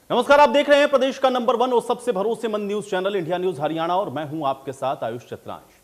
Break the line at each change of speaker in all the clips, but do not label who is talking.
नमस्कार, आप देख रहे हैं प्रदेश का नंबर 1 और सबसे भरोसेमंद news channel India news Haryana और मैं हूं आपके साथ आयुष चतुरांश।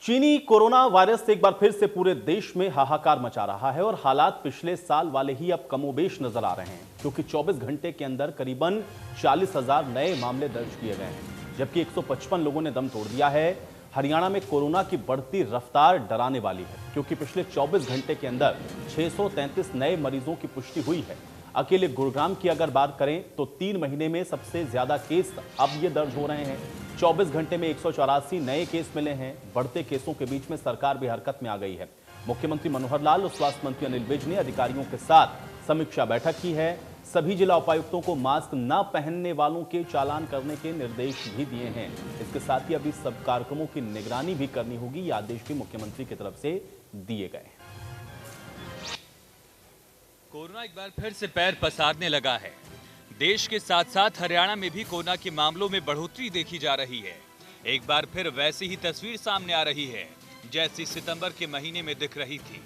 चीनी कोरोना वायरस से एक बार फिर से पूरे देश में हाहाकार मचा रहा है और हालात पिछले साल वाले ही अब कमोबेश नजर आ रहे हैं, क्योंकि 24 घंटे के अंदर करीबन 40,000 नए मामले दर्ज किए गए हैं, जबकि 155 लोगों ने दम तोड़ दिया है। हरियाणा में कोरोना की बढ़ती रफ्तार डराने वाली है, क्योंकि पिछले 24 घंटे के अंदर 633 नए मरीजों की पुष्टि हुई है। अकेले गुरुग्राम की अगर बात करें तो 3 महीने में सबसे ज्यादा केस अब ये दर्ज हो रहे हैं। 24 घंटे में 184 नए केस मिले हैं। बढ़ते केसों के बीच में सरकार भी हरकत में आ गई है। मुख्यमंत्री मनोहर लाल और स्वास्थ्य मंत्री अनिल विज ने अधिकारियों के साथ समीक्षा बैठक की है। सभी जिला उपायुक्तों को मास्क न पहनने वालों के चालान करने के निर्देश भी दिए हैं। इसके साथ ही अभी सब कार्यक्रमों की निगरानी भी करनी होगी। ये आदेश भी मुख्यमंत्री की तरफ से दिए गए हैं।
कोरोना एक बार फिर से पैर पसारने लगा है। देश के साथ साथ हरियाणा में भी कोरोना के मामलों में बढ़ोतरी देखी जा रही है। एक बार फिर वैसी ही तस्वीर सामने आ रही है जैसी सितंबर के महीने में दिख रही थी।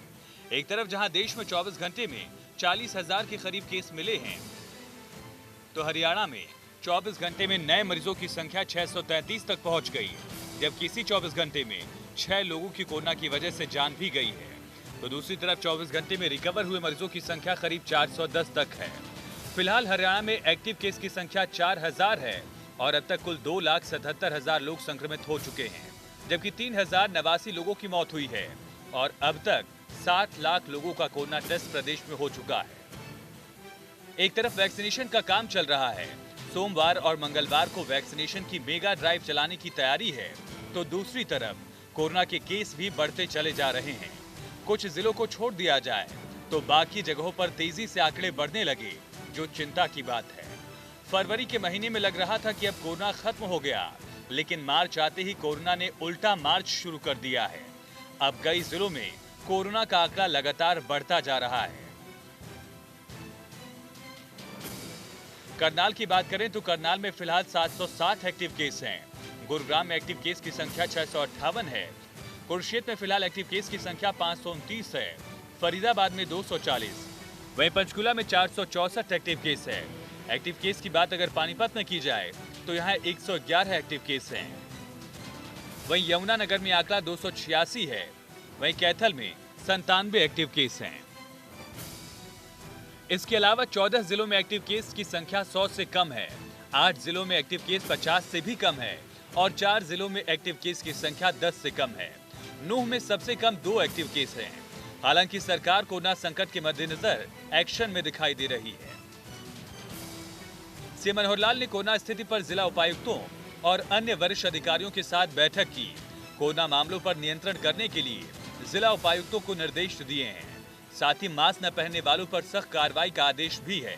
एक तरफ जहां देश में 24 घंटे में 40,000 के करीब केस मिले हैं, तो हरियाणा में 24 घंटे में नए मरीजों की संख्या 633 तक पहुंच गई, जबकि इसी 24 घंटे में 6 लोगों की कोरोना की वजह से जान भी गई है। तो दूसरी तरफ 24 घंटे में रिकवर हुए मरीजों की संख्या करीब 410 तक है। फिलहाल हरियाणा में एक्टिव केस की संख्या 4,000 है और अब तक कुल 2,77,000 लोग संक्रमित हो चुके हैं, जबकि 3,089 लोगों की मौत हुई है और अब तक 7 लाख लोगों का कोरोना टेस्ट प्रदेश में हो चुका है। एक तरफ वैक्सीनेशन का काम चल रहा है। सोमवार और मंगलवार को वैक्सीनेशन की मेगा ड्राइव चलाने की तैयारी है, तो दूसरी तरफ कोरोना के केस भी बढ़ते चले जा रहे हैं। कुछ जिलों को छोड़ दिया जाए तो बाकी जगहों पर तेजी से आंकड़े बढ़ने लगे, जो चिंता की बात है। फरवरी के महीने में लग रहा था कि अब कोरोना खत्म हो गया, लेकिन मार्च आते ही कोरोना ने उल्टा मार्च शुरू कर दिया है। अब कई जिलों में कोरोना का आंकड़ा लगातार बढ़ता जा रहा है। करनाल की बात करें तो करनाल में फिलहाल 707 एक्टिव केस हैं। गुरुग्राम में एक्टिव केस की संख्या 658 है। कुरुक्षेत्र में फिलहाल एक्टिव केस की संख्या 529 है। फरीदाबाद में 240, वहीं पंचकुला में 464 एक्टिव केस है। एक्टिव केस की बात अगर पानीपत में की जाए तो यहाँ 111 एक्टिव केस हैं। वहीं यमुनानगर में आंकड़ा 286 है। वहीं कैथल में 97 एक्टिव केस हैं। इसके अलावा 14 जिलों में एक्टिव केस की संख्या 100 से कम है। 8 जिलों में एक्टिव केस 50 से भी कम है और 4 जिलों में एक्टिव केस की संख्या 10 से कम है। नूह में सबसे कम 2 एक्टिव केस हैं। हालांकि सरकार कोरोना संकट के मद्देनजर एक्शन में दिखाई दे रही है। सीएम मनोहर लाल ने कोरोना स्थिति पर जिला उपायुक्तों और अन्य वरिष्ठ अधिकारियों के साथ बैठक की। कोरोना मामलों पर नियंत्रण करने के लिए जिला उपायुक्तों को निर्देश दिए हैं। साथ ही मास्क न पहनने वालों पर सख्त कार्रवाई का आदेश भी है।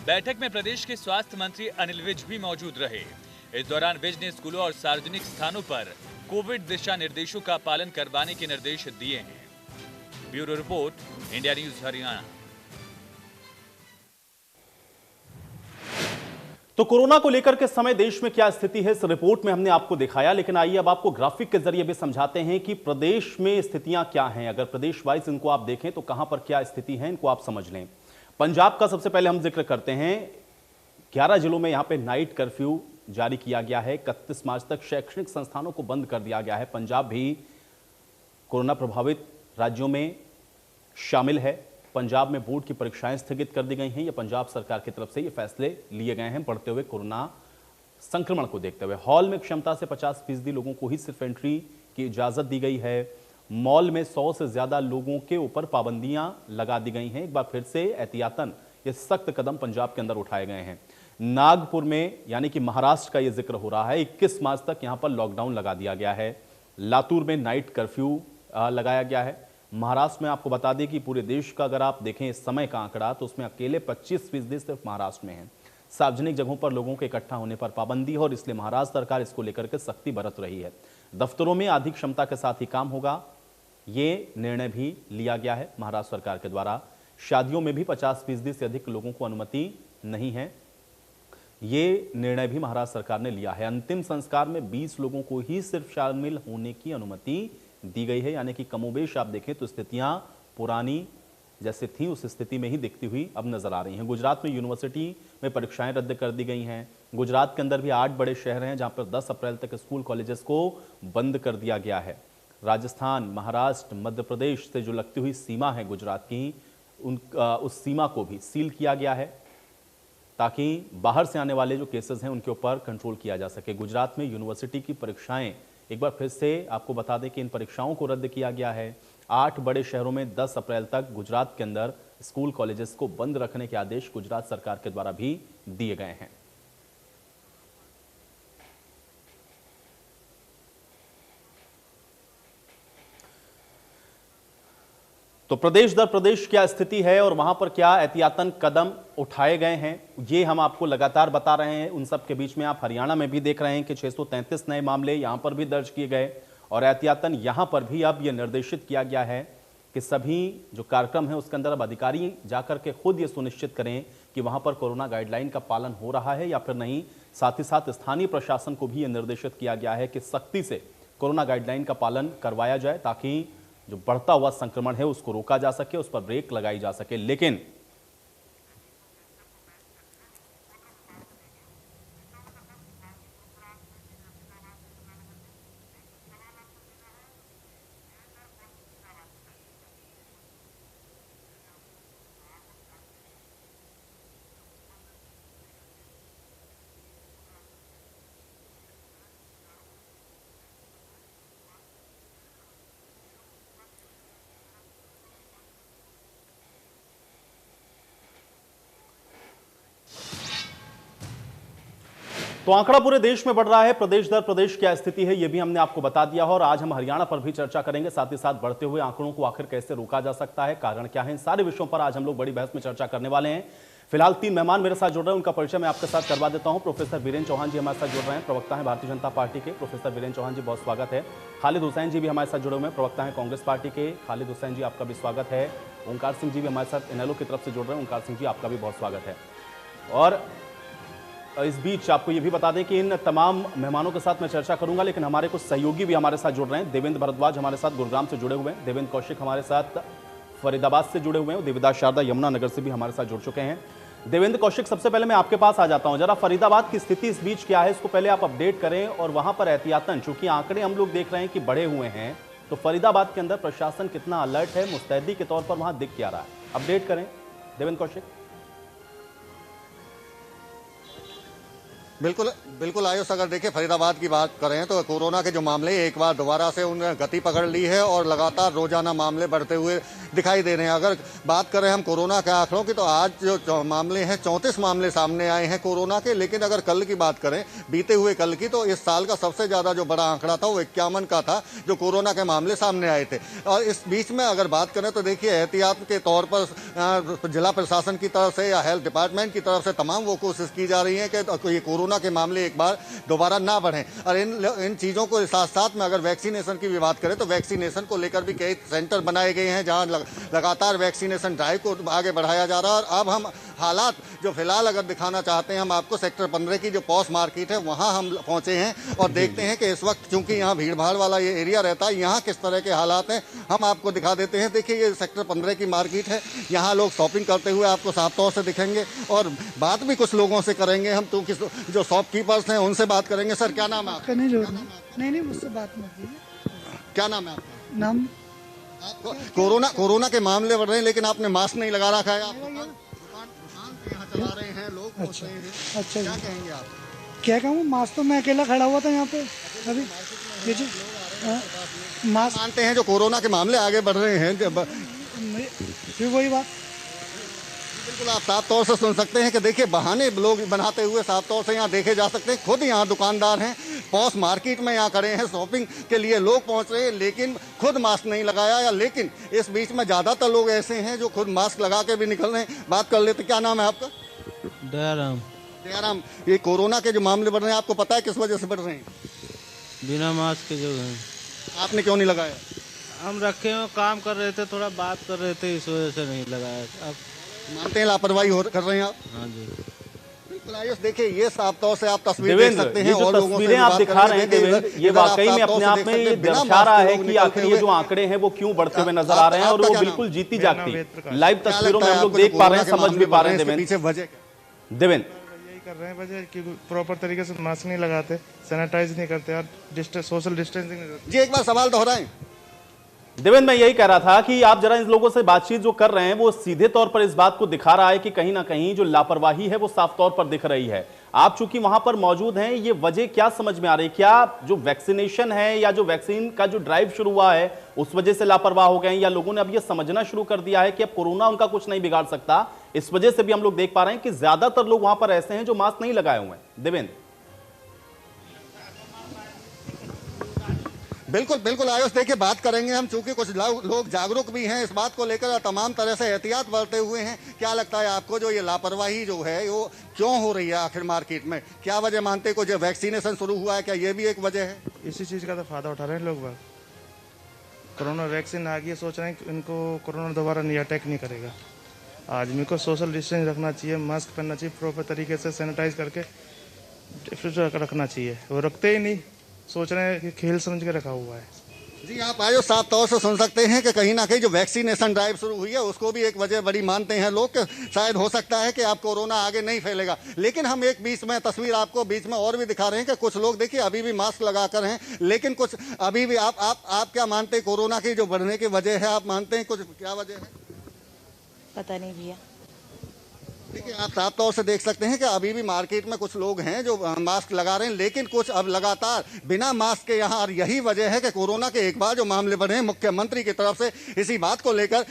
बैठक में प्रदेश के स्वास्थ्य मंत्री अनिल विज भी मौजूद रहे। इस दौरान विज ने स्कूलों और सार्वजनिक स्थानों पर कोविड दिशा निर्देशों का पालन करवाने के निर्देश दिए हैं। Bureau report, India news Haryana.
तो कोरोना को लेकर के समय देश में क्या स्थिति है, इस रिपोर्ट में हमने आपको दिखाया, लेकिन आइए अब आपको ग्राफिक के जरिए भी समझाते हैं कि प्रदेश में स्थितियां क्या हैं। अगर प्रदेश वाइज इनको आप देखें तो कहां पर क्या स्थिति है, इनको आप समझ लें। पंजाब का सबसे पहले हम जिक्र करते हैं। 11 जिलों में यहां पे नाइट कर्फ्यू जारी किया गया है। 31 मार्च तक शैक्षणिक संस्थानों को बंद कर दिया गया है। पंजाब भी कोरोना प्रभावित राज्यों में शामिल है। पंजाब में बोर्ड की परीक्षाएं स्थगित कर दी गई हैं। ये पंजाब सरकार की तरफ से ये फैसले लिए गए हैं बढ़ते हुए कोरोना संक्रमण को देखते हुए। हॉल में क्षमता से 50% लोगों को ही सिर्फ एंट्री की इजाजत दी गई है। मॉल में 100 से ज्यादा लोगों के ऊपर पाबंदियां लगा दी गई हैं। एक बार फिर से एहतियातन ये सख्त कदम पंजाब के अंदर उठाए गए हैं। नागपुर में यानी कि महाराष्ट्र का यह जिक्र हो रहा है, 21 मार्च तक यहां पर लॉकडाउन लगा दिया गया है। लातूर में नाइट कर्फ्यू लगाया गया है। महाराष्ट्र में आपको बता दें कि पूरे देश का अगर आप देखें इस समय का आंकड़ा तो उसमें अकेले 25% सिर्फ महाराष्ट्र में है। सार्वजनिक जगहों पर लोगों के इकट्ठा होने पर पाबंदी है और इसलिए महाराष्ट्र सरकार इसको लेकर के सख्ती बरत रही है। दफ्तरों में आधी क्षमता के साथ ही काम होगा, ये निर्णय भी लिया गया है महाराष्ट्र सरकार के द्वारा। शादियों में भी 50% से अधिक लोगों को अनुमति नहीं है, ये निर्णय भी महाराष्ट्र सरकार ने लिया है। अंतिम संस्कार में 20 लोगों को ही सिर्फ शामिल होने की अनुमति दी गई है, यानी कि कमोबेश आप देखें तो स्थितियां पुरानी जैसे थी उस स्थिति में ही दिखती हुई अब नजर आ रही हैं। गुजरात में यूनिवर्सिटी में परीक्षाएं रद्द कर दी गई हैं। गुजरात के अंदर भी 8 बड़े शहर हैं जहां पर 10 अप्रैल तक स्कूल कॉलेजेस को बंद कर दिया गया है। राजस्थान, महाराष्ट्र, मध्य प्रदेश से जो लगती हुई सीमा है गुजरात की, उस सीमा को भी सील किया गया है ताकि बाहर से आने वाले जो केसेस हैं उनके ऊपर कंट्रोल किया जा सके। गुजरात में यूनिवर्सिटी की परीक्षाएं, एक बार फिर से आपको बता दें कि इन परीक्षाओं को रद्द किया गया है। 8 बड़े शहरों में 10 अप्रैल तक गुजरात के अंदर स्कूल कॉलेजेस को बंद रखने के आदेश गुजरात सरकार के द्वारा भी दिए गए हैं। तो प्रदेश दर प्रदेश क्या स्थिति है और वहां पर क्या एहतियातन कदम उठाए गए हैं, ये हम आपको लगातार बता रहे हैं। उन सब के बीच में आप हरियाणा में भी देख रहे हैं कि 633 नए मामले यहां पर भी दर्ज किए गए और एहतियातन यहां पर भी अब यह निर्देशित किया गया है कि सभी जो कार्यक्रम है उसके अंदर अब अधिकारी जाकर के खुद ये सुनिश्चित करें कि वहां पर कोरोना गाइडलाइन का पालन हो रहा है या फिर नहीं। साथ ही साथ स्थानीय प्रशासन को भी यह निर्देशित किया गया है कि सख्ती से कोरोना गाइडलाइन का पालन करवाया जाए ताकि जो बढ़ता हुआ संक्रमण है उसको रोका जा सके, उस पर ब्रेक लगाई जा सके। लेकिन तो आंकड़ा पूरे देश में बढ़ रहा है। प्रदेश दर प्रदेश क्या स्थिति है ये भी हमने आपको बता दिया है और आज हम हरियाणा पर भी चर्चा करेंगे। साथ ही साथ बढ़ते हुए आंकड़ों को आखिर कैसे रोका जा सकता है, कारण क्या है, इन सारे विषयों पर आज हम लोग बड़ी बहस में चर्चा करने वाले हैं। फिलहाल 3 मेहमान मेरे साथ जुड़ रहे हैं, उनका परिचय मैं आपके साथ करवा देता हूं। प्रोफेसर वीरेंद्र चौहान जी हमारे साथ जुड़ रहे हैं, प्रवक्ता हैं भारतीय जनता पार्टी के। प्रोफेसर वीरेंद्र चौहान जी बहुत स्वागत है। खालिद हुसैन जी भी हमारे साथ जुड़े हुए हैं, प्रवक्ता हैं कांग्रेस पार्टी के। खालिद हुसैन जी आपका भी स्वागत है। ओंकार सिंह जी भी हमारे साथ इनेलो की तरफ से जुड़ रहे हैं, ओंकार सिंह जी आपका भी बहुत स्वागत है। और इस बीच आपको ये भी बता दें कि इन तमाम मेहमानों के साथ मैं चर्चा करूंगा, लेकिन हमारे कुछ सहयोगी भी हमारे साथ जुड़ रहे हैं। देवेंद्र भरद्वाज हमारे साथ गुरुग्राम से जुड़े हुए हैं, देवेंद्र कौशिक हमारे साथ फरीदाबाद से जुड़े हुए हैं, देविदास शारदा यमुनानगर से भी हमारे साथ जुड़ चुके हैं। देवेंद्र कौशिक, सबसे पहले मैं आपके पास आ जाता हूं, जरा फरीदाबाद की स्थिति इस बीच क्या है इसको पहले आप अपडेट करें और वहां पर एहतियातन, चूंकि आंकड़े हम लोग देख रहे हैं कि बढ़े हुए हैं, तो फरीदाबाद के अंदर प्रशासन कितना अलर्ट है, मुस्तैदी के तौर पर वहां दिख क्या रहा है, अपडेट करें देवेंद्र कौशिक।
बिल्कुल आयुष, अगर देखिए फरीदाबाद की बात करें तो कोरोना के जो मामले एक बार दोबारा से उन्होंने गति पकड़ ली है और लगातार रोजाना मामले बढ़ते हुए दिखाई दे रहे हैं। अगर बात करें हम कोरोना के आंकड़ों की तो आज जो मामले हैं 34 मामले सामने आए हैं कोरोना के। लेकिन अगर कल की बात करें, बीते हुए कल की, तो इस साल का सबसे ज्यादा जो बड़ा आंकड़ा था वो 51 का था जो कोरोना के मामले सामने आए थे। और इस बीच में अगर बात करें तो देखिए एहतियात के तौर पर जिला प्रशासन की तरफ से या हेल्थ डिपार्टमेंट की तरफ से तमाम वो कोशिश की जा रही है कि ये कोरोना के मामले एक बार दोबारा ना बढ़ें। और इन चीजों को साथ साथ में अगर वैक्सीनेशन की भी बात करें तो वैक्सीनेशन को लेकर भी कई सेंटर बनाए गए हैं जहां लगातार वैक्सीनेशन ड्राइव को आगे बढ़ाया जा रहा है। और अब हम हालात जो फिलहाल अगर दिखाना चाहते हैं, हम आपको सेक्टर 15 की जो पॉस मार्केट है वहां हम पहुंचे हैं और देखते हैं कि इस वक्त चूंकि यहाँ भीड़ भाड़ वाला ये एरिया रहता है, यहाँ किस तरह के हालात हैं हम आपको दिखा देते हैं। देखिए ये सेक्टर 15 की मार्केट है, यहाँ लोग शॉपिंग करते हुए आपको साफ तौर से दिखेंगे और बात भी कुछ लोगों से करेंगे हम, तो जो शॉपकीपर्स हैं उनसे बात करेंगे। सर क्या नाम है आपका?
नहीं मुझसे बात मत कीजिए।
क्या नाम है आपका?
नाम
कोरोना के मामले बढ़ रहे हैं लेकिन आपने मास्क नहीं लगा रखा है। आप दुकान यहाँ चला रहे हैं, लोग पूछ रहे हैं।
अच्छा
क्या कहेंगे आप?
क्या कहूँ, मास्क तो मैं अकेला खड़ा हुआ था यहाँ पे अभी। मास्क
मानते हैं जो कोरोना के मामले आगे बढ़ रहे हैं,
फिर वही बात।
बिल्कुल आप साफ तौर से सुन सकते हैं कि देखिए बहाने लोग बनाते हुए साफ तौर से यहाँ देखे जा सकते हैं। खुद यहाँ दुकानदार हैं, पॉस मार्केट में यहाँ खड़े हैं, शॉपिंग के लिए लोग पहुँच रहे हैं लेकिन खुद मास्क नहीं लगाया। या लेकिन इस बीच में ज़्यादातर लोग ऐसे हैं जो खुद मास्क लगा के भी निकल रहे हैं। बात कर लेते, क्या नाम है आपका? दयाराम। ये कोरोना के जो मामले बढ़ रहे हैं आपको पता है किस वजह से बढ़ रहे हैं?
बिना मास्क के जो है।
आपने क्यों नहीं लगाया?
हम रखे हुए काम कर रहे थे, थोड़ा बात कर रहे थे, इस वजह से नहीं लगाया। अब
मानते हैं लापरवाही कर रहे हैं आप?
हाँ जी।
बिल्कुल आयुष, देखिए ये साफ तौर से आप तस्वीर देख
देवेंद्र,
सकते
ये
हैं
जो
और लोगों से
तस्वीरें
भी
आप
बात
दिखा
करेंगे।
रहे हैं
देखिए,
देवेंद्र, ये
इधर आप
वाकई में
साफ तौर
अपने
से
आप
देख
में
सकते हैं, बिना
दर्शा
मास्क
रहा
के
है
लोग
कि
निकलते
आखिर ये
हुए।
जो आंकड़े हैं वो क्यों बढ़ते हुए नजर आ रहे हैं और
आपका
वो
क्या नाम?
बिल्कुल जीती
मेरा नाम
जागती
वेद प्रकाश।
लाइव
क्या
तस्वीरों में
लगता है
हम लोग
आपको जो
देख पा रहे हैं,
कोरोना के
समझ भी
मामले
पा
बढ़
रहे हैं
इसके
देवेंद्र।
पीछे वजह क्या?
देवेंद्र,
यही कर रहे हैं वजह कि प्रॉपर तरीके से मास्क नहीं लगाते, सैनिटाइज नहीं करते और सोशल डिस्टेंसिंग नहीं करते।
जी एक बार सवाल दोहराएं।
देवेंद्र, मैं यही कह रहा था कि आप जरा इन लोगों से बातचीत जो कर रहे हैं वो सीधे तौर पर इस बात को दिखा रहा है कि कहीं ना कहीं जो लापरवाही है वो साफ तौर पर दिख रही है। आप चूंकि वहां पर मौजूद हैं, ये वजह क्या समझ में आ रही है? क्या जो वैक्सीनेशन है या जो वैक्सीन का जो ड्राइव शुरू हुआ है उस वजह से लापरवाह हो गए हैं, या लोगों ने अब ये समझना शुरू कर दिया है कि अब कोरोना उनका कुछ नहीं बिगाड़ सकता? इस वजह से भी हम लोग देख पा रहे हैं कि ज्यादातर लोग वहां पर ऐसे हैं जो मास्क नहीं लगाए हुए हैं। देवेंद्र,
बिल्कुल बिल्कुल आयुष, देखिए बात करेंगे हम, चूंकि कुछ लोग जागरूक भी हैं इस बात को लेकर, तमाम तरह से एहतियात बरते हुए हैं। क्या लगता है आपको जो ये लापरवाही जो है वो क्यों हो रही है आखिर मार्केट में? क्या वजह मानते हैं? जो वैक्सीनेशन शुरू हुआ है, क्या ये भी एक वजह है?
इसी चीज़ का तो फायदा उठा रहे हैं लोग बाग। कोरोना वैक्सीन आ गई, सोच रहे हैं कि इनको कोरोना दोबारा नहीं अटैक नहीं करेगा। आदमी को सोशल डिस्टेंस रखना चाहिए, मास्क पहनना चाहिए, प्रॉपर तरीके से सैनिटाइज करके रखना चाहिए। वो रखते ही नहीं, सोच रहे हैं कि खेल समझ के रखा हुआ है।
जी आप आयुष साफ तौर से सुन सकते हैं कि कहीं ना कहीं जो वैक्सीनेशन ड्राइव शुरू हुई है उसको भी एक वजह बड़ी मानते हैं लोग कि शायद हो सकता है कि आप कोरोना आगे नहीं फैलेगा। लेकिन हम एक बीच में तस्वीर आपको बीच में और भी दिखा रहे हैं कि कुछ लोग देखिए अभी भी मास्क लगाकर हैं, लेकिन कुछ अभी भी आप क्या मानते हैं कोरोना की जो बढ़ने की वजह है, आप मानते हैं कुछ क्या वजह है?
पता नहीं भैया।
देखिए आप साफ तौर से देख सकते हैं कि अभी भी मार्केट में कुछ लोग हैं जो मास्क लगा रहे हैं, लेकिन कुछ अब लगातार बिना मास्क के यहाँ। और यही वजह है कि कोरोना के एक बार जो मामले बढ़े हैं, मुख्यमंत्री की तरफ से इसी बात को लेकर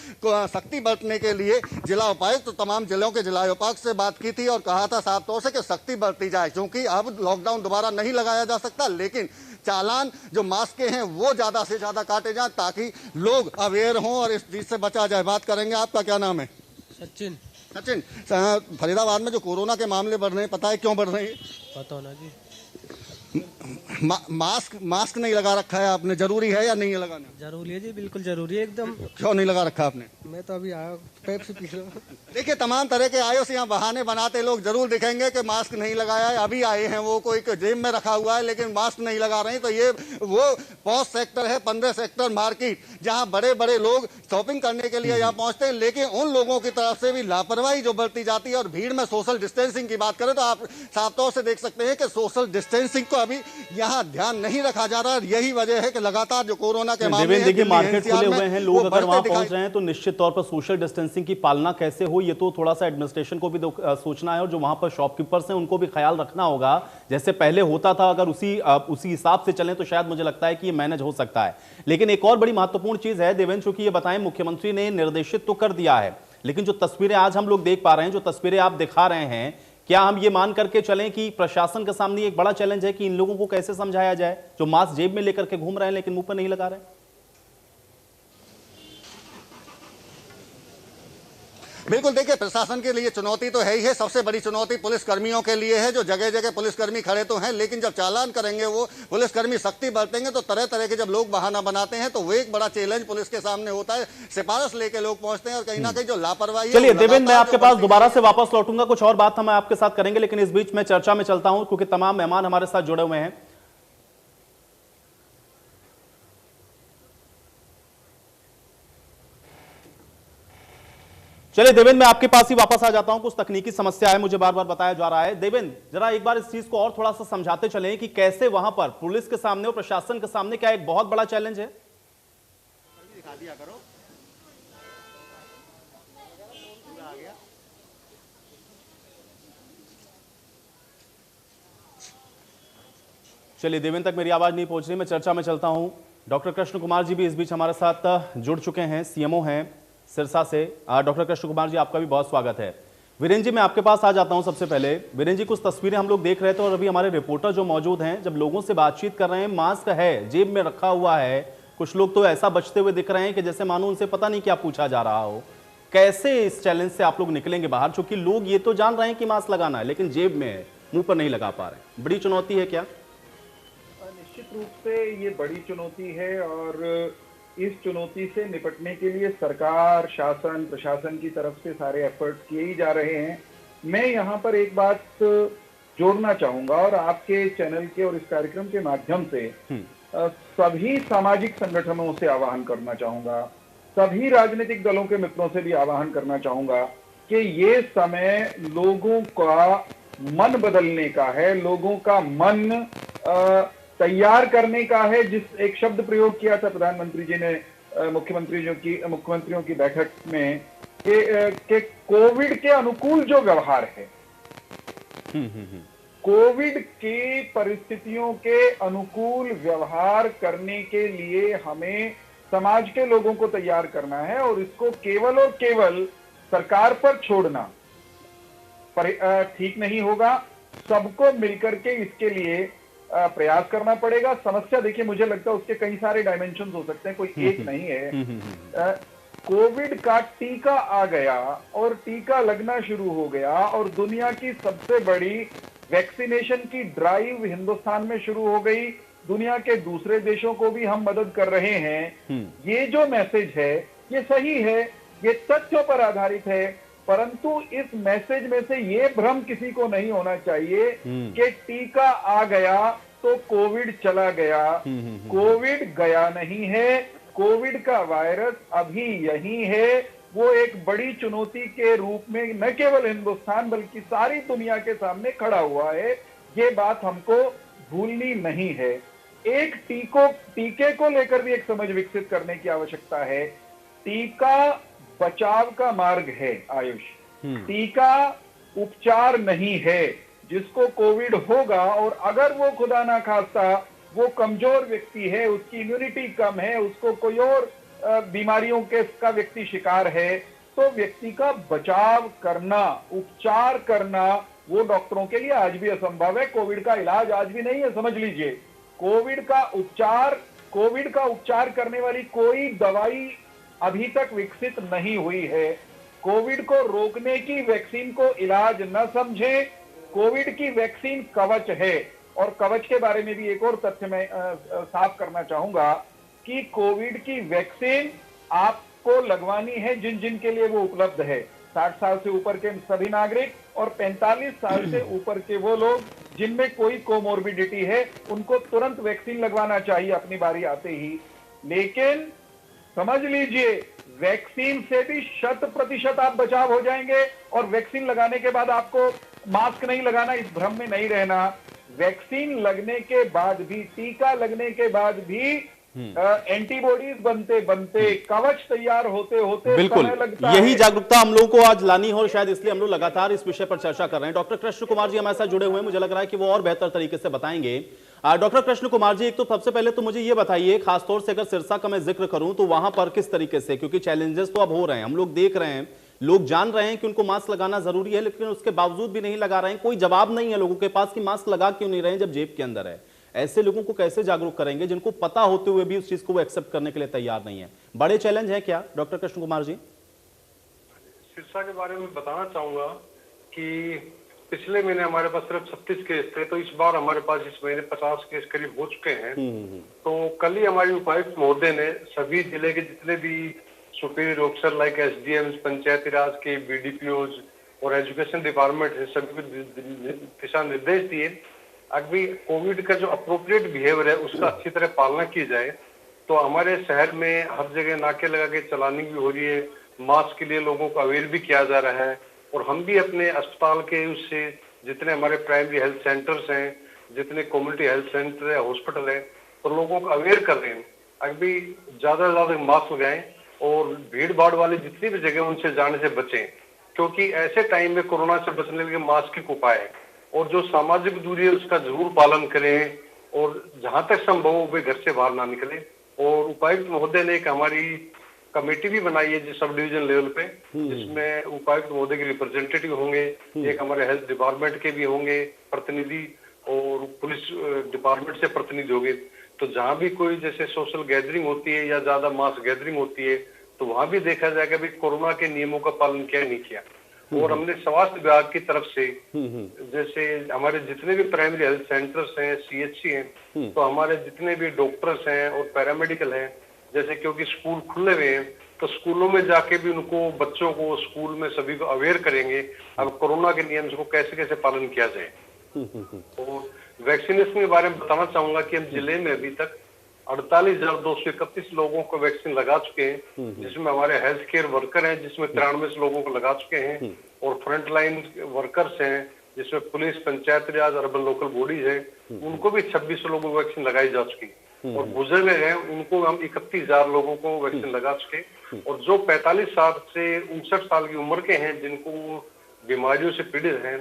सख्ती बरतने के लिए जिला उपायुक्त तो तमाम जिलों के जिला उपायुक्त से बात की थी और कहा था साफ तौर से कि सख्ती बरती जाए, क्योंकि अब लॉकडाउन दोबारा नहीं लगाया जा सकता। लेकिन चालान जो मास्क के हैं वो ज्यादा से ज्यादा काटे जाए ताकि लोग अवेयर हों और इस चीज से बचा जाए। बात करेंगे, आपका क्या नाम है?
सचिन।
सचिन, फरीदाबाद में जो कोरोना के मामले बढ़ रहे हैं, पता है क्यों बढ़ रहे हैं?
पता होना जी।
मास्क नहीं लगा रखा है आपने, जरूरी है या नहीं है लगाना?
जरूरी है जी, बिल्कुल जरूरी है एकदम।
क्यों नहीं लगा रखा आपने?
मैं तो अभी आया पेप्सी पी रहा हूं।
देखिए तमाम तरह के आयुष यहाँ बहाने बनाते लोग जरूर दिखेंगे कि मास्क नहीं लगाया है। अभी आए हैं वो कोई जेब में रखा हुआ है लेकिन मास्क नहीं लगा रहे हैं। तो ये वो 5 सेक्टर है, 15 सेक्टर मार्केट, जहाँ बड़े बड़े लोग शॉपिंग करने के लिए यहाँ पहुंचते हैं, लेकिन उन लोगों की तरफ से भी लापरवाही जो बरती जाती है। और भीड़ में सोशल डिस्टेंसिंग की बात करें तो आप साफ तौर से देख सकते हैं कि सोशल डिस्टेंसिंग को अभी यहाँ ध्यान नहीं रखा जा रहा है। यही वजह है कि लगातार जो कोरोना के मामले हैं,
देखिए मार्केट
NCR
खुले
में
हुए हैं,
वो
लोग अगर वहां
बढ़ते
पहुंच रहे हैं तो निश्चित तौर पर सोशल डिस्टेंसिंग की पालना कैसे हो ये तो थोड़ा सा एडमिनिस्ट्रेशन को भी सोचना है, और जो वहां पर शॉपकीपर्स हैं उनको भी ख्याल रखना होगा। जैसे पहले होता था अगर उसी हिसाब से चलें तो शायद मुझे लगता है कि ये मैनेज हो सकता है। लेकिन एक और बड़ी महत्वपूर्ण चीज है देवेंद्र, चूंकि ये बताएं मुख्यमंत्री ने निर्देशित तो कर दिया है, लेकिन जो तस्वीरें आज हम लोग देख पा रहे हैं, जो तस्वीरें आप दिखा रहे हैं, क्या हम ये मान करके चलें कि प्रशासन के सामने एक बड़ा चैलेंज है कि इन लोगों को कैसे समझाया जाए जो मास्क जेब में लेकर के घूम रहे हैं लेकिन मुंह पर नहीं लगा रहे हैं?
बिल्कुल, देखिए प्रशासन के लिए चुनौती तो है ही है। सबसे बड़ी चुनौती पुलिस कर्मियों के लिए है, जो जगह जगह पुलिसकर्मी खड़े तो हैं, लेकिन जब चालान करेंगे वो पुलिसकर्मी सख्ती बरतेंगे तो तरह तरह के जब लोग बहाना बनाते हैं तो वो एक बड़ा चैलेंज पुलिस के सामने होता है। सिफारिश लेके लोग पहुंचते हैं और कहीं ना कहीं जो लापरवाही।
चलिए देवेंद्र, मैं आपके पास दोबारा से वापस लौटूंगा, कुछ और बात हम आपके साथ करेंगे, लेकिन इस बीच में चर्चा में चलता हूं क्योंकि तमाम मेहमान हमारे साथ जुड़े हुए हैं। चलिए देवेंद्र, मैं आपके पास ही वापस आ जाता हूं, कुछ तकनीकी समस्या है मुझे बार बार बताया जा रहा है। देवेंद्र, जरा एक बार इस चीज को और थोड़ा सा समझाते चलें कि कैसे वहां पर पुलिस के सामने और प्रशासन के सामने क्या एक बहुत बड़ा चैलेंज है।
दिखा दिया करो।
चलिए देवेंद्र तक मेरी आवाज नहीं पहुंच रही, मैं चर्चा में चलता हूं। डॉक्टर कृष्ण कुमार जी भी इस बीच हमारे साथ जुड़ चुके हैं, सीएमओ हैं सिरसा से। डॉक्टर कृष्ण कुमार जी, आपका भी बहुत स्वागत है। वीरेंद्र जी, मैं आपके पास आ जाता हूं सबसे पहले। वीरेंद्र जी, कुछ तस्वीरें हम लोग देख रहे थे और अभी हमारे रिपोर्टर जो मौजूद हैं जब लोगों से बातचीत कर रहे हैं, मास्क है जेब में रखा हुआ है, कुछ लोग तो ऐसा बचते हुए दिख रहे हैं कि जैसे मानो उनसे पता नहीं क्या पूछा जा रहा हो। कैसे इस चैलेंज से आप लोग निकलेंगे बाहर, चूंकि लोग ये तो जान रहे हैं कि मास्क लगाना है लेकिन जेब में है, मुंह पर नहीं लगा पा रहे? बड़ी चुनौती है क्या?
निश्चित रूप से ये बड़ी चुनौती है और इस चुनौती से निपटने के लिए सरकार, शासन, प्रशासन की तरफ से सारे एफर्ट्स किए ही जा रहे हैं। मैं यहाँ पर एक बात जोड़ना चाहूंगा और आपके चैनल के और इस कार्यक्रम के माध्यम से सभी सामाजिक संगठनों से आह्वान करना चाहूंगा, सभी राजनीतिक दलों के मित्रों से भी आह्वान करना चाहूंगा कि ये समय लोगों का मन बदलने का है, लोगों का मन तैयार करने का है। जिस एक शब्द प्रयोग किया था प्रधानमंत्री जी ने मुख्यमंत्रियों की बैठक में कि कोविड के अनुकूल जो व्यवहार है, कोविड की परिस्थितियों के अनुकूल व्यवहार करने के लिए हमें समाज के लोगों को तैयार करना है और इसको केवल और केवल सरकार पर छोड़ना ठीक नहीं होगा। सबको मिलकर के इसके लिए प्रयास करना पड़ेगा। समस्या देखिए, मुझे लगता है उसके कई सारे डायमेंशन हो सकते हैं, कोई एक नहीं है। कोविड का टीका आ गया और टीका लगना शुरू हो गया और दुनिया की सबसे बड़ी वैक्सीनेशन की ड्राइव हिंदुस्तान में शुरू हो गई। दुनिया के दूसरे देशों को भी हम मदद कर रहे हैं। ये जो मैसेज है ये सही है, ये तथ्यों पर आधारित है, परंतु इस मैसेज में से ये भ्रम किसी को नहीं होना चाहिए कि टीका आ गया तो कोविड चला गया। कोविड गया नहीं है, कोविड का वायरस अभी यही है। वो एक बड़ी चुनौती के रूप में न केवल हिंदुस्तान बल्कि सारी दुनिया के सामने खड़ा हुआ है। ये बात हमको भूलनी नहीं है। एक टीके को लेकर भी एक समझ विकसित करने की आवश्यकता है। टीका बचाव का मार्ग है आयुष, टीका उपचार नहीं है। जिसको कोविड होगा और अगर वो खुदा ना खास्ता वो कमजोर व्यक्ति है, उसकी इम्यूनिटी कम है, उसको कोई और बीमारियों के का व्यक्ति शिकार है, तो व्यक्ति का बचाव करना, उपचार करना वो डॉक्टरों के लिए आज भी असंभव है। कोविड का इलाज आज भी नहीं है, समझ लीजिए। कोविड का उपचार करने वाली कोई दवाई अभी तक विकसित नहीं हुई है। कोविड को रोकने की वैक्सीन को इलाज न समझें। कोविड की वैक्सीन कवच है। और कवच के बारे में भी एक और तथ्य मैं साफ करना चाहूंगा कि कोविड की वैक्सीन आपको लगवानी है जिन जिन के लिए वो उपलब्ध है। 60 साल से ऊपर के सभी नागरिक और 45 साल से ऊपर के वो लोग जिनमें कोई कोमोर्बिडिटी है, उनको तुरंत वैक्सीन लगवाना चाहिए अपनी बारी आते ही। लेकिन समझ लीजिए, वैक्सीन से भी 100% आप बचाव हो जाएंगे और वैक्सीन लगाने के बाद आपको मास्क नहीं लगाना, इस भ्रम में नहीं रहना। वैक्सीन लगने के बाद भी, टीका लगने के बाद भी एंटीबॉडीज बनते बनते, कवच तैयार होते होते
बिल्कुल
समय लगता
यही
है।
जागरूकता हम लोगों को आज लानी है और शायद इसलिए हम लोग लगातार इस विषय पर चर्चा कर रहे हैं। डॉक्टर कृष्ण कुमार जी हमारे साथ जुड़े हुए हैं, मुझे लग रहा है कि वो और बेहतर तरीके से बताएंगे। डॉक्टर कृष्ण कुमार जी, एक तो सबसे पहले तो मुझे ये बताइए, खासतौर से अगर सिरसा का मैं जिक्र करूं तो वहां पर किस तरीके से, क्योंकि चैलेंजेस तो अब हो रहे हैं, हम लोग देख रहे हैं, लोग जान रहे हैं कि उनको मास्क लगाना जरूरी है, लेकिन उसके बावजूद भी नहीं लगा रहे हैं। कोई जवाब नहीं है लोगों के पास कि मास्क लगा क्यों नहीं रहे हैं जब जेब के अंदर है। ऐसे लोगों को कैसे जागरूक करेंगे जिनको पता होते हुए भी उस चीज को वो एक्सेप्ट करने के लिए तैयार नहीं है? बड़े चैलेंज है क्या डॉक्टर कृष्ण कुमार जी?
सिरसा के बारे में बताना चाहूंगा कि पिछले महीने हमारे पास सिर्फ 36 केस थे, तो इस बार हमारे पास इस महीने 50 केस करीब हो चुके हैं। तो कल ही हमारी उपायुक्त महोदय ने सभी जिले के जितने भी सुपीरियर ऑफिसर लाइक एसडीएम्स, पंचायती राज के बीडीपीओज और एजुकेशन डिपार्टमेंट है, सभी को दिशा निर्देश दिए। अभी कोविड का जो अप्रोप्रिएट बिहेवियर है उसका अच्छी तरह पालना की जाए। तो हमारे शहर में हर जगह नाके लगा के चलानी भी हो रही है, मास्क के लिए लोगों को अवेयर भी किया जा रहा है। और हम भी अपने अस्पताल के उससे जितने हमारे प्राइमरी हेल्थ सेंटर्स हैं, जितने कम्युनिटी हेल्थ सेंटर है, हॉस्पिटल है, तो लोगों को अवेयर कर रहे हैं। अभी ज्यादा से ज्यादा मास्क लगाएं और भीड़ भाड़ वाली जितनी भी जगह उनसे जाने से बचें, क्योंकि ऐसे टाइम में कोरोना से बचने के लिए मास्क ही उपाय है। और जो सामाजिक दूरी है उसका जरूर पालन करें और जहां तक संभव हो वे घर से बाहर ना निकले। और उपायुक्त महोदय ने एक हमारी कमेटी भी बनाई है जो सब डिवीजन लेवल पे, जिसमें उपायुक्त महोदय के रिप्रेजेंटेटिव होंगे, एक हमारे हेल्थ डिपार्टमेंट के भी होंगे प्रतिनिधि और पुलिस डिपार्टमेंट से प्रतिनिधि होंगे। तो जहां भी कोई जैसे सोशल गैदरिंग होती है या ज्यादा मास गैदरिंग होती है तो वहां भी देखा जाएगा भी कोरोना के नियमों का पालन किया नहीं किया। और हमने स्वास्थ्य विभाग की तरफ से जैसे हमारे जितने भी प्राइमरी हेल्थ सेंटर्स हैं, सीएचसी हैं, तो हमारे जितने भी डॉक्टर्स हैं और पैरामेडिकल हैं, जैसे क्योंकि स्कूल खुले हुए हैं तो स्कूलों में जाके भी उनको, बच्चों को, स्कूल में सभी को अवेयर करेंगे अब कोरोना के नियम को कैसे कैसे पालन किया जाए। और वैक्सीनेशन के बारे में बताना चाहूंगा कि हम जिले में अभी तक 48,231 लोगों को वैक्सीन लगा चुके हैं, जिसमें हमारे हेल्थ केयर वर्कर हैं जिसमें 93 लोगों को लगा चुके हैं, और फ्रंट लाइन वर्कर्स हैं जिसमें पुलिस, पंचायत राज, अर्बन लोकल बॉडीज हैं, उनको भी 26 लोगों को वैक्सीन लगाई जा चुकी, और बुजुर्ग हैं उनको हम 31,000 लोगों को वैक्सीन लगा चुके, और जो 45 साल से 59 साल की उम्र के हैं जिनको बीमारियों से पीड़ित हैं,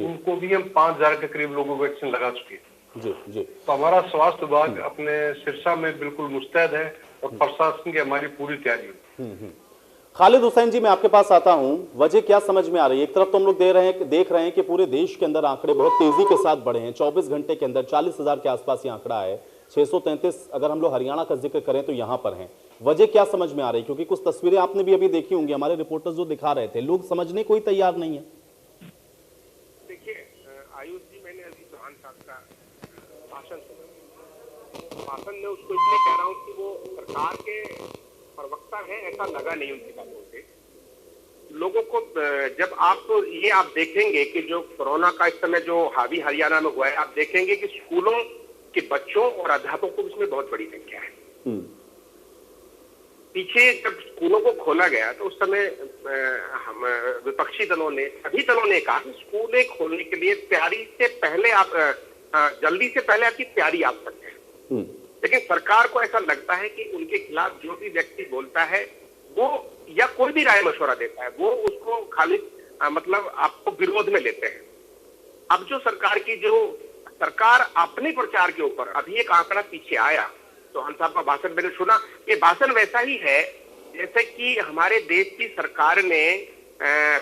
उनको भी हम 5,000 के करीब लोगों को वैक्सीन लगा चुके हैं।
जी।
तो हमारा स्वास्थ्य विभाग अपने सिरसा में बिल्कुल मुस्तैद है और प्रशासन की हमारी पूरी तैयारी है।
खालिद हुसैन जी, मैं आपके पास आता हूं, वजह क्या समझ में आ रही है? एक तरफ तो हम लोग देख रहे हैं कि पूरे देश के अंदर आंकड़े बहुत तेजी के साथ बढ़े हैं, 24 घंटे के अंदर 40,000 के आसपास ये आंकड़ा है, 633 अगर हम लोग हरियाणा का जिक्र करें तो यहाँ पर हैं। वजह क्या समझ में आ रही है? क्योंकि कुछ तस्वीरें आपने भी अभी देखी होंगी, हमारे रिपोर्टर्स जो दिखा रहे थे, लोग समझने को ही तैयार नहीं है।
देखिए आयुष जी, मैंने अभी चौहान साहब का भाषण में उसको इसलिए कह रहा हूँ कि वो सरकार के प्रवक्ता है ऐसा लगा नहीं उनकी बातों से। लोगों को जब आप देखेंगे कि जो कोरोना का इस समय जो हावी हरियाणा में हुआ है, आप देखेंगे कि स्कूलों के बच्चों और अध्यापकों की इसमें बहुत बड़ी संख्या है। पीछे जब स्कूलों को खोला गया तो उस समय हम विपक्षी दलों ने, सभी दलों ने कहा कि स्कूलें खोलने के लिए तैयारी से पहले आप जल्दी से पहले आपकी तैयारी आप सकते हैं, लेकिन सरकार को ऐसा लगता है कि उनके खिलाफ जो भी व्यक्ति बोलता है वो, या कोई भी राय मशवरा देता है, वो उसको खाली मतलब आपको विरोध में लेते हैं। अब जो सरकार अपने प्रचार के ऊपर, अभी एक आंकड़ा पीछे आया, चौहान साहब का भाषण मैंने सुना, ये भाषण वैसा ही है जैसे कि हमारे देश की सरकार ने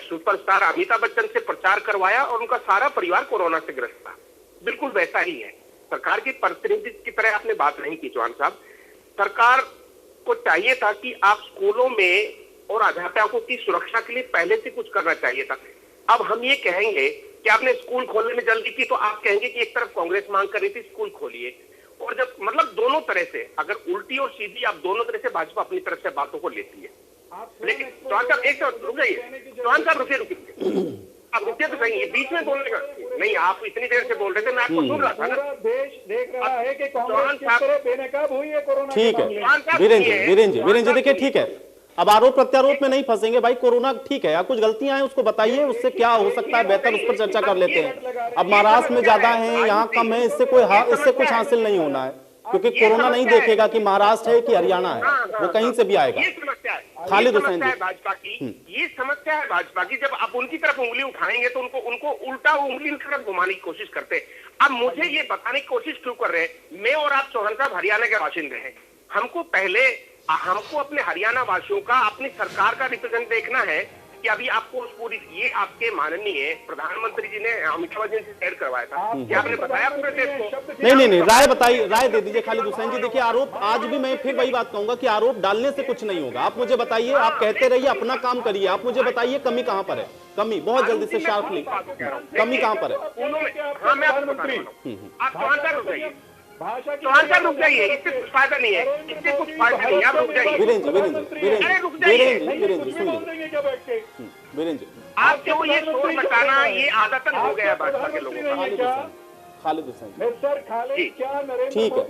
सुपरस्टार अमिताभ बच्चन से प्रचार करवाया और उनका सारा परिवार कोरोना से ग्रस्त था। बिल्कुल वैसा ही है। सरकार के प्रतिनिधि की तरह आपने बात नहीं की चौहान साहब। सरकार को चाहिए था कि आप स्कूलों में और अध्यापकों की सुरक्षा के लिए पहले से कुछ करना चाहिए था। अब हम ये कहेंगे कि आपने स्कूल खोलने में जल्दी की, तो आप कहेंगे कि एक तरफ कांग्रेस मांग कर रही थी स्कूल खोलिए, और जब मतलब दोनों तरह से, अगर उल्टी और सीधी, आप दोनों तरह से भाजपा अपनी तरफ से बातों को लेती है। लेकिन चौहान साहब एक साथ रुक जाइए, चौहान साहब रुकिए, आप रुकिए तो सही, बीच में बोलने का नहीं, आप इतनी देर से बोल रहे थे, मैं आपको सुन रहा था ना।
देश देख रहा है कि कांग्रेस किस तरह बेनकाब हुई है कोरोना।
ठीक है वीरेंद्र जी, देखिए ठीक है, अब आरोप प्रत्यारोप में नहीं फंसेंगे भाई। कोरोना ठीक है, या कुछ गलतियां हैं उसको बताइए, उससे क्या हो सकता है बेहतर, उस पर चर्चा कर लेते हैं। अब महाराष्ट्र में ज्यादा है, यहाँ कम है, इससे कुछ हासिल नहीं होना है, क्योंकि कोरोना नहीं देखेगा कि महाराष्ट्र है कि हरियाणा है, वो कहीं से भी आएगा।
ये समस्या है
खालिद हुसैन जी,
भाजपा की ये समस्या है भाजपा की। जब आप उनकी तरफ उंगली उठाएंगे तो उनको उल्टा उंगली की तरफ घुमाने की कोशिश करते हैं। अब मुझे ये बताने की कोशिश क्यों कर रहे हैं, मैं और आप चौहान साहब हरियाणा के बाशिंदे हैं, हमको अपने हरियाणा वासियों का, अपनी सरकार का रिप्रेजेंट देखना है कि अभी आपको पूरी, ये आपके माननीय प्रधानमंत्री जी ने अमिताभ बच्चन से शेयर करवाया था, क्या आपने बताया पूरे देश को?
नहीं, राय बताइए, राय दे दीजिए खालिद हुसैन जी। देखिए आरोप, आज भी मैं फिर वही बात कहूंगा कि आरोप डालने से कुछ नहीं होगा। आप मुझे बताइए, आप कहते रहिए, अपना काम करिए, आप मुझे बताइए कमी कहां पर है, कमी बहुत जल्दी से शार्पली, कमी कहां पर है?
हाँ, मैं आपको बता रहा हूं, आप चौहान साहब रुक जाइए, इससे कुछ फायदा नहीं है, इससे कुछ फायदा नहीं है, आप रुक जाइए।
वीरेंद्र जी,
आपको ये शोर मचाना ये आदतन हो गया भाजपा के लोगों का।
खालिद हुसैन
ठीक है,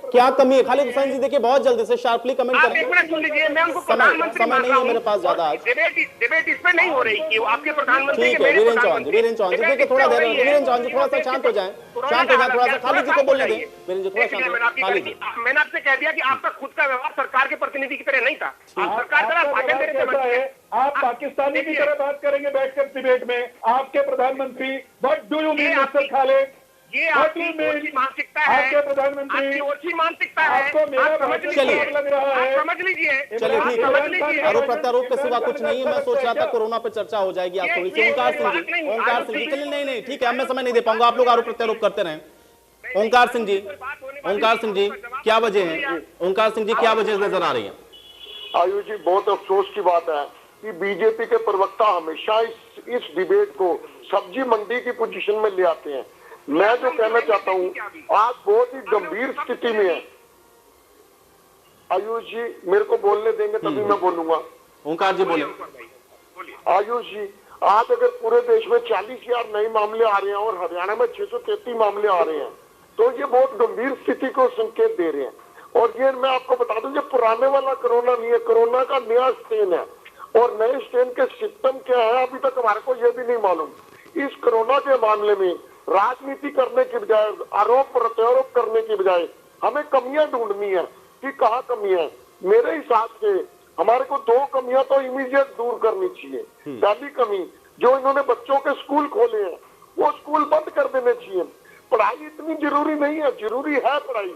क्या कमी है खालिद हुसैन जी? देखिए बहुत जल्दी से शार्पली कमेंट
करें। एक मिनट सुन लीजिए, मैं उनको प्रधानमंत्री
समय नहीं है मेरे पास ज्यादा।
डिबेट इसमें नहीं हो रही कि आपके प्रधानमंत्री।
ठीक है वीरेंद्र चौहान जी, देखिए थोड़ा देर, वीरेंद्र चौहान जी थोड़ा सा शांत हो जाए, थोड़ा सा खालिद जी को बोलने दें। वीरेंद्र जी थोड़ा शांत।
मैंने आपसे कह दिया कि आपका खुद का व्यवहार सरकार के प्रतिनिधि की तरह नहीं था। आप सरकार का भाषण देने से बचते हैं,
आप पाकिस्तानी की तरह बात करेंगे बैठकर डिबेट में। आपके प्रधानमंत्री, what do you mean mister Khalid?
ये आपकी ओछी मानसिकता है,
आपके प्रधानमंत्री,
आपकी ओछी मानसिकता है,
आपको मेरा
समझ लीजिए,
लग रहा है,
समझ लीजिए।
चलिए ठीक है, आरोप प्रत्यारोप के सिवा कुछ नहीं है। मैं सोच रहा था कोरोना पे चर्चा हो जाएगी आज थोड़ी सी। ओंकार सिंह जी, चलिए नहीं ठीक है, अब मैं समय नहीं दे पाऊंगा, आप लोग आरोप प्रत्यारोप करते रहें। ओंकार सिंह जी क्या वजह है? ओंकार सिंह जी क्या वजह नजर आ रही है?
आयुष जी, बहुत अफसोस की बात है कि बीजेपी के प्रवक्ता हमेशा इस डिबेट को सब्जी मंडी की पोजीशन में ले आते हैं। मैं जो कहना चाहता हूं, आज बहुत ही गंभीर स्थिति में है। आयुष जी मेरे को बोलने देंगे तभी मैं बोलूंगा।
ओंकार जी बोले।
आयुष जी, आज अगर पूरे देश में 40,000 नए मामले आ रहे हैं और हरियाणा में 633 मामले आ रहे हैं, तो ये बहुत गंभीर स्थिति को संकेत दे रहे हैं। और ये मैं आपको बता दूं, ये पुराने वाला कोरोना नहीं है, कोरोना का नया स्ट्रेन है। और नए स्ट्रेन के सिम्टम क्या है अभी तक हमारे को ये भी नहीं मालूम। इस कोरोना के मामले में राजनीति करने की बजाय, आरोप प्रत्यारोप करने की बजाय हमें कमियां ढूंढनी है कि कहाँ कमी है। मेरे हिसाब से हमारे को 2 कमियां तो इमीडिएट दूर करनी चाहिए। पहली कमी, जो इन्होंने बच्चों के स्कूल खोले हैं वो स्कूल बंद कर देने चाहिए। पढ़ाई इतनी जरूरी नहीं है, जरूरी है पढ़ाई,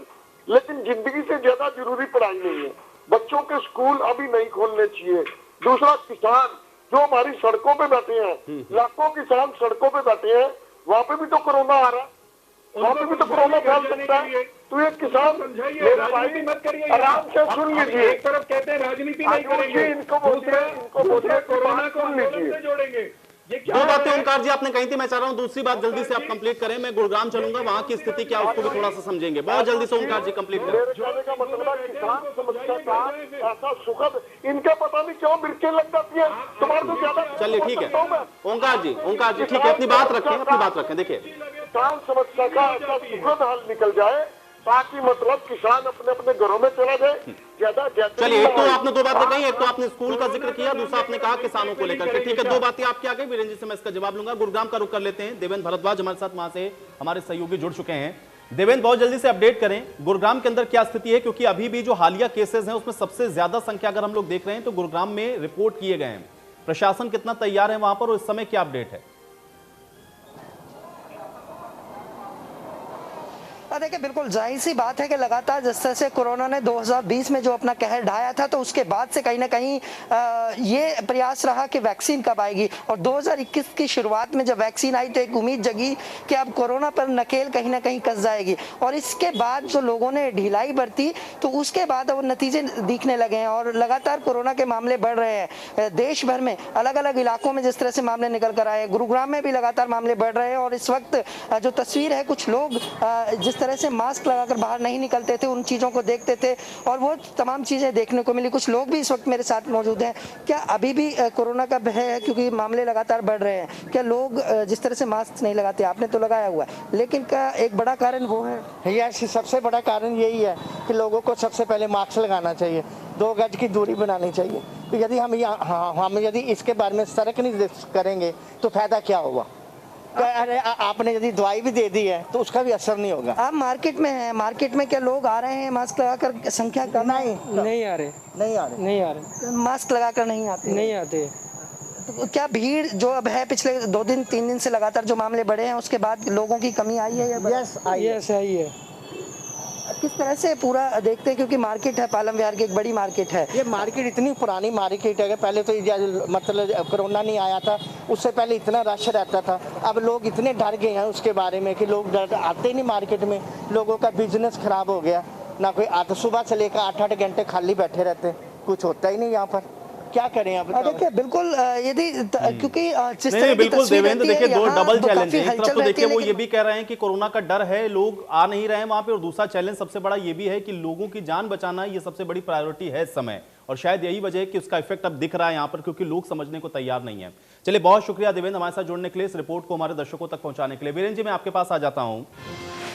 लेकिन जिंदगी से ज्यादा जरूरी पढ़ाई नहीं है। बच्चों के स्कूल अभी नहीं खोलने चाहिए। दूसरा, किसान जो हमारी सड़कों पे बैठे हैं, लाखों किसान सड़कों पे बैठे हैं, वहाँ पे भी तो कोरोना आ रहा है, वहाँ पे भी तो कोरोना फैल सकता है। तो ये किसान
राजनीति मत करिए,
आराम से सुन लीजिए।
एक तरफ कहते हैं राजनीति नहीं करेंगे,
इनको बोलिए
कोरोना को आंदोलन से जोड़ेंगे। ये क्या
2 बातें ओंकार जी आपने कही थी, मैं चाह रहा हूं दूसरी बात जल्दी से आप कंप्लीट करें। मैं गुरुग्राम चलूंगा, वहां की स्थिति क्या उसको भी थोड़ा सा समझेंगे। बहुत जल्दी से ओंकार जी कंप्लीट करें।
मेरे कहने का मतलब है किसान समस्या का ऐसा सुखद, इनके पता नहीं क्यों मिर्चें लग जाती है तुम्हारे को ज्यादा।
चलिए ठीक है ओंकार जी ठीक है, अपनी बात रखें। देखिए,
किसान समस्या का ऐसा सुखद हल निकल जाए ताकि मतलब किसान अपने अपने घरों में चला जाए। ज्यादा
चलिए, एक तो आपने 2 बातें कही, एक तो आपने स्कूल का जिक्र किया, दूसरा आपने कहा किसानों को लेकर के। ठीक है, 2 बातें आपकी आ गई। वीरेंद्र जी से मैं इसका जवाब लूंगा। गुरुग्राम का रुख कर लेते हैं। देवेंद्र भारद्वाज हमारे साथ वहां से हमारे सहयोगी जुड़ चुके हैं। देवेंद्र, बहुत जल्दी से अपडेट करें, गुरुग्राम के अंदर क्या स्थिति है, क्योंकि अभी भी जो हालिया केसेस हैं उसमें सबसे ज्यादा संख्या अगर हम लोग देख रहे हैं तो गुरुग्राम में रिपोर्ट किए गए हैं। प्रशासन कितना तैयार है वहां पर और इस समय क्या अपडेट है?
देखिए, बिल्कुल जाहिर सी बात है कि लगातार जिस तरह से कोरोना ने 2020 में जो अपना कहर ढाया था, तो उसके बाद से कहीं ना कहीं ये प्रयास रहा कि वैक्सीन कब आएगी। और 2021 की शुरुआत में जब वैक्सीन आई तो एक उम्मीद जगी कि अब कोरोना पर नकेल कहीं ना कहीं कस जाएगी। और इसके बाद जो लोगों ने ढिलाई बरती तो उसके बाद वो नतीजे दिखने लगे हैं और लगातार कोरोना के मामले बढ़ रहे हैं। देश भर में अलग अलग इलाकों में जिस तरह से मामले निकल कर आए हैं, गुरुग्राम में भी लगातार मामले बढ़ रहे हैं। और इस वक्त जो तस्वीर है, कुछ लोग जिस तरह से मास्क लगाकर बाहर नहीं निकलते थे, उन चीज़ों को देखते थे और वो तमाम चीज़ें देखने को मिली। कुछ लोग भी इस वक्त मेरे साथ मौजूद हैं। क्या अभी भी कोरोना का भय है, क्योंकि मामले लगातार बढ़ रहे हैं? क्या लोग जिस तरह से मास्क नहीं लगाते, आपने तो लगाया हुआ है, लेकिन क्या एक बड़ा कारण वो है?
यस, सबसे बड़ा कारण यही है कि लोगों को सबसे पहले मास्क लगाना चाहिए, 2 गज की दूरी बनानी चाहिए। तो यदि हम यदि इसके बारे में सतर्क नहीं करेंगे तो फायदा क्या होगा? अरे आपने यदि दवाई भी दे दी है तो उसका भी असर नहीं होगा।
आप मार्केट में हैं, मार्केट में क्या लोग आ रहे हैं मास्क लगाकर? संख्या कम
नहीं आ रहे
मास्क लगाकर नहीं आते। तो क्या भीड़ जो अब है, पिछले 2 दिन 3 दिन से लगातार जो मामले बढ़े हैं उसके बाद लोगों की कमी आई है?
यस आई है।
किस तरह से पूरा देखते हैं, क्योंकि मार्केट है पालम विहार की, एक बड़ी मार्केट है।
ये मार्केट इतनी पुरानी मार्केट है कि पहले तो मतलब कोरोना नहीं आया था उससे पहले इतना रश रहता था। अब लोग इतने डर गए हैं उसके बारे में कि लोग आते ही नहीं मार्केट में। लोगों का बिजनेस खराब हो गया, ना कोई आता, सुबह से लेकर 8-8 घंटे खाली बैठे रहते हैं, कुछ होता ही नहीं यहाँ पर। क्या करें आप?
देखिए, बिल्कुल यदि क्योंकि
बिल्कुल देवेंद्र, देखिए 2 डबल चैलेंज है। एक तरफ तो देखिए वो ये भी कह रहे हैं कि कोरोना का डर है, लोग आ नहीं रहे हैं वहां पे, और दूसरा चैलेंज सबसे बड़ा ये भी है कि लोगों की जान बचाना ये सबसे बड़ी प्रायोरिटी है इस समय। और शायद यही वजह है कि उसका इफेक्ट अब दिख रहा है यहाँ पर, क्योंकि लोग समझने को तैयार नहीं है। चलिए, बहुत शुक्रिया देवेंद्र हमारे साथ जुड़ने के लिए, इस रिपोर्ट को हमारे दर्शकों तक पहुंचाने के लिए। वीरेंद्र जी, मैं आपके पास आ जाता हूं।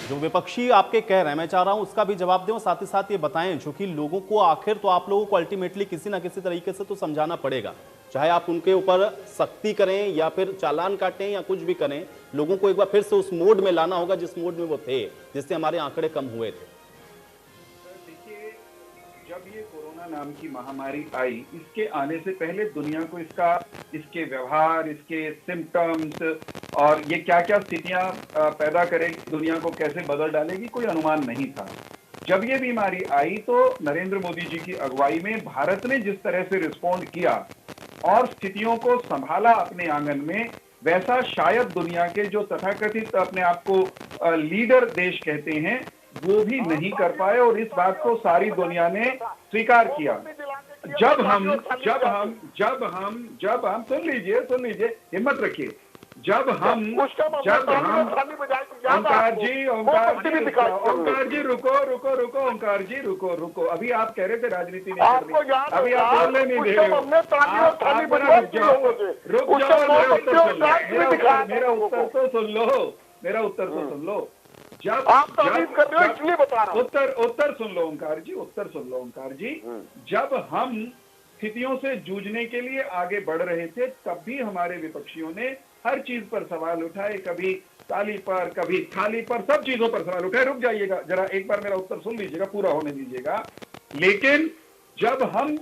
जो विपक्षी आपके कह रहे हैं, मैं चाह रहा हूं उसका भी जवाब दें और साथ ही साथ ये बताएं, क्योंकि लोगों को आखिर तो आप लोगों को अल्टीमेटली किसी ना किसी तरीके से तो समझाना पड़ेगा, चाहे आप उनके ऊपर सख्ती करें या फिर चालान काटें या कुछ भी करें। लोगों को एक बार फिर से उस मोड में लाना होगा जिस मोड में वो थे, जिससे हमारे आंकड़े कम हुए थे।
देखिए, जब ये कोरोना नाम की महामारी आई, इसके आने से पहले दुनिया को इसके व्यवहार, इसके सिम्टम्स और ये क्या क्या स्थितियां पैदा करेगी, दुनिया को कैसे बदल डालेगी, कोई अनुमान नहीं था। जब ये बीमारी आई तो नरेंद्र मोदी जी की अगुवाई में भारत ने जिस तरह से रिस्पॉन्ड किया और स्थितियों को संभाला अपने आंगन में, वैसा शायद दुनिया के जो तथाकथित अपने आप को लीडर देश कहते हैं वो भी नहीं कर पाए। और इस बात को सारी दुनिया ने स्वीकार किया। जब हम सुन लीजिए, हिम्मत रखिए, जब हम ओंकार जी रुको अभी आप कह रहे थे राजनीति नहीं करनी, अभी आप बोलने नहीं दे रहे हो। रुक जाओ, मेरा उत्तर तो सुन लो। जब आप तारीफ कर रहे हो इसलिए बता रहा हूं। उत्तर सुन लो ओंकार जी, जब हम स्थितियों से जूझने के लिए आगे बढ़ रहे थे तब भी हमारे विपक्षियों ने हर चीज पर सवाल उठाए, कभी ताली पर, कभी थाली पर, सब चीजों पर सवाल उठाए। रुक जाइएगा जरा, एक बार मेरा उत्तर सुन लीजिएगा, पूरा होने दीजिएगा। लेकिन जब हम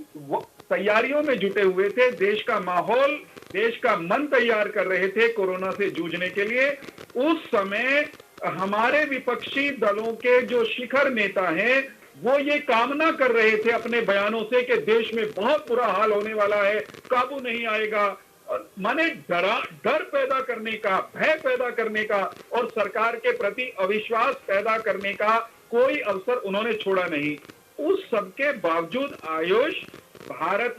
तैयारियों में जुटे हुए थे, देश का माहौल, देश का मन तैयार कर रहे थे कोरोना से जूझने के लिए, उस समय हमारे विपक्षी दलों के जो शिखर नेता हैं वो ये कामना कर रहे थे अपने बयानों से कि देश में बहुत बुरा हाल होने वाला है, काबू नहीं आएगा। माने डर पैदा करने का, भय पैदा करने का और सरकार के प्रति अविश्वास पैदा करने का कोई अवसर उन्होंने छोड़ा नहीं। उस सबके बावजूद आयुष भारत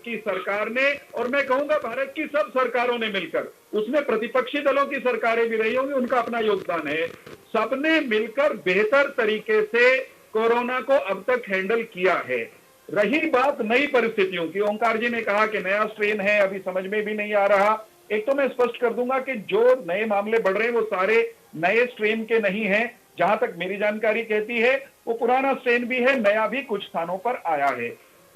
की सरकार ने, और मैं कहूंगा भारत की सब सरकारों ने मिलकर, उसमें प्रतिपक्षी दलों की सरकारें भी रही होंगी, उनका अपना योगदान है, सबने मिलकर बेहतर तरीके से कोरोना को अब तक हैंडल किया है। रही बात नई परिस्थितियों की, ओंकार जी ने कहा कि नया स्ट्रेन है, अभी समझ में भी नहीं आ रहा। एक तो मैं स्पष्ट कर दूंगा कि जो नए मामले बढ़ रहे हैं वो सारे नए स्ट्रेन के नहीं हैं। जहां तक मेरी जानकारी कहती है वो पुराना स्ट्रेन भी है, नया भी कुछ स्थानों पर आया है।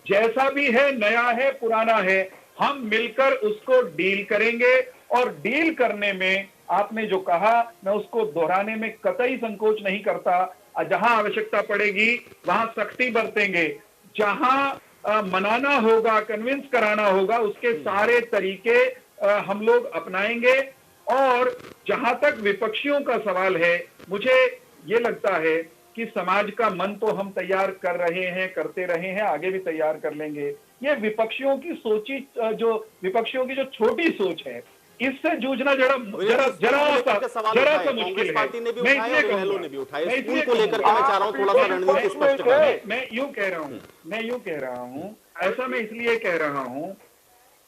जैसा भी है, नया है, पुराना है, हम मिलकर उसको डील करेंगे। और डील करने में आपने जो कहा, मैं उसको दोहराने में कतई संकोच नहीं करता। जहां आवश्यकता पड़ेगी वहां सख्ती बरतेंगे, जहां मनाना होगा, कन्विंस कराना होगा, उसके सारे तरीके हम लोग अपनाएंगे। और जहां तक विपक्षियों का सवाल है, मुझे ये लगता है कि समाज का मन तो हम तैयार कर रहे हैं, करते रहे हैं, आगे भी तैयार कर लेंगे। ये विपक्षियों की विपक्षियों की जो छोटी सोच है, इससे जूझना जरा सा मुश्किल है। मैं यूं कह रहा हूं, ऐसा मैं इसलिए कह रहा हूं,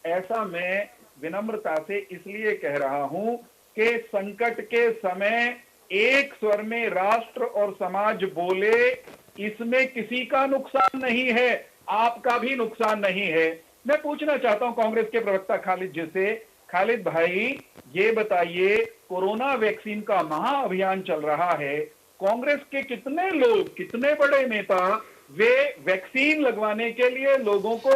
ऐसा मैं विनम्रता से इसलिए कह रहा हूं कि संकट के समय एक स्वर में राष्ट्र और समाज बोले, इसमें किसी का नुकसान नहीं है, आपका भी नुकसान नहीं है। मैं पूछना चाहता हूं कांग्रेस के प्रवक्ता खालिद जी से, खालिद भाई ये बताइए, कोरोना वैक्सीन का महाअभियान चल रहा है, कांग्रेस के कितने लोग, कितने बड़े नेता वे वैक्सीन लगवाने के लिए, लोगों को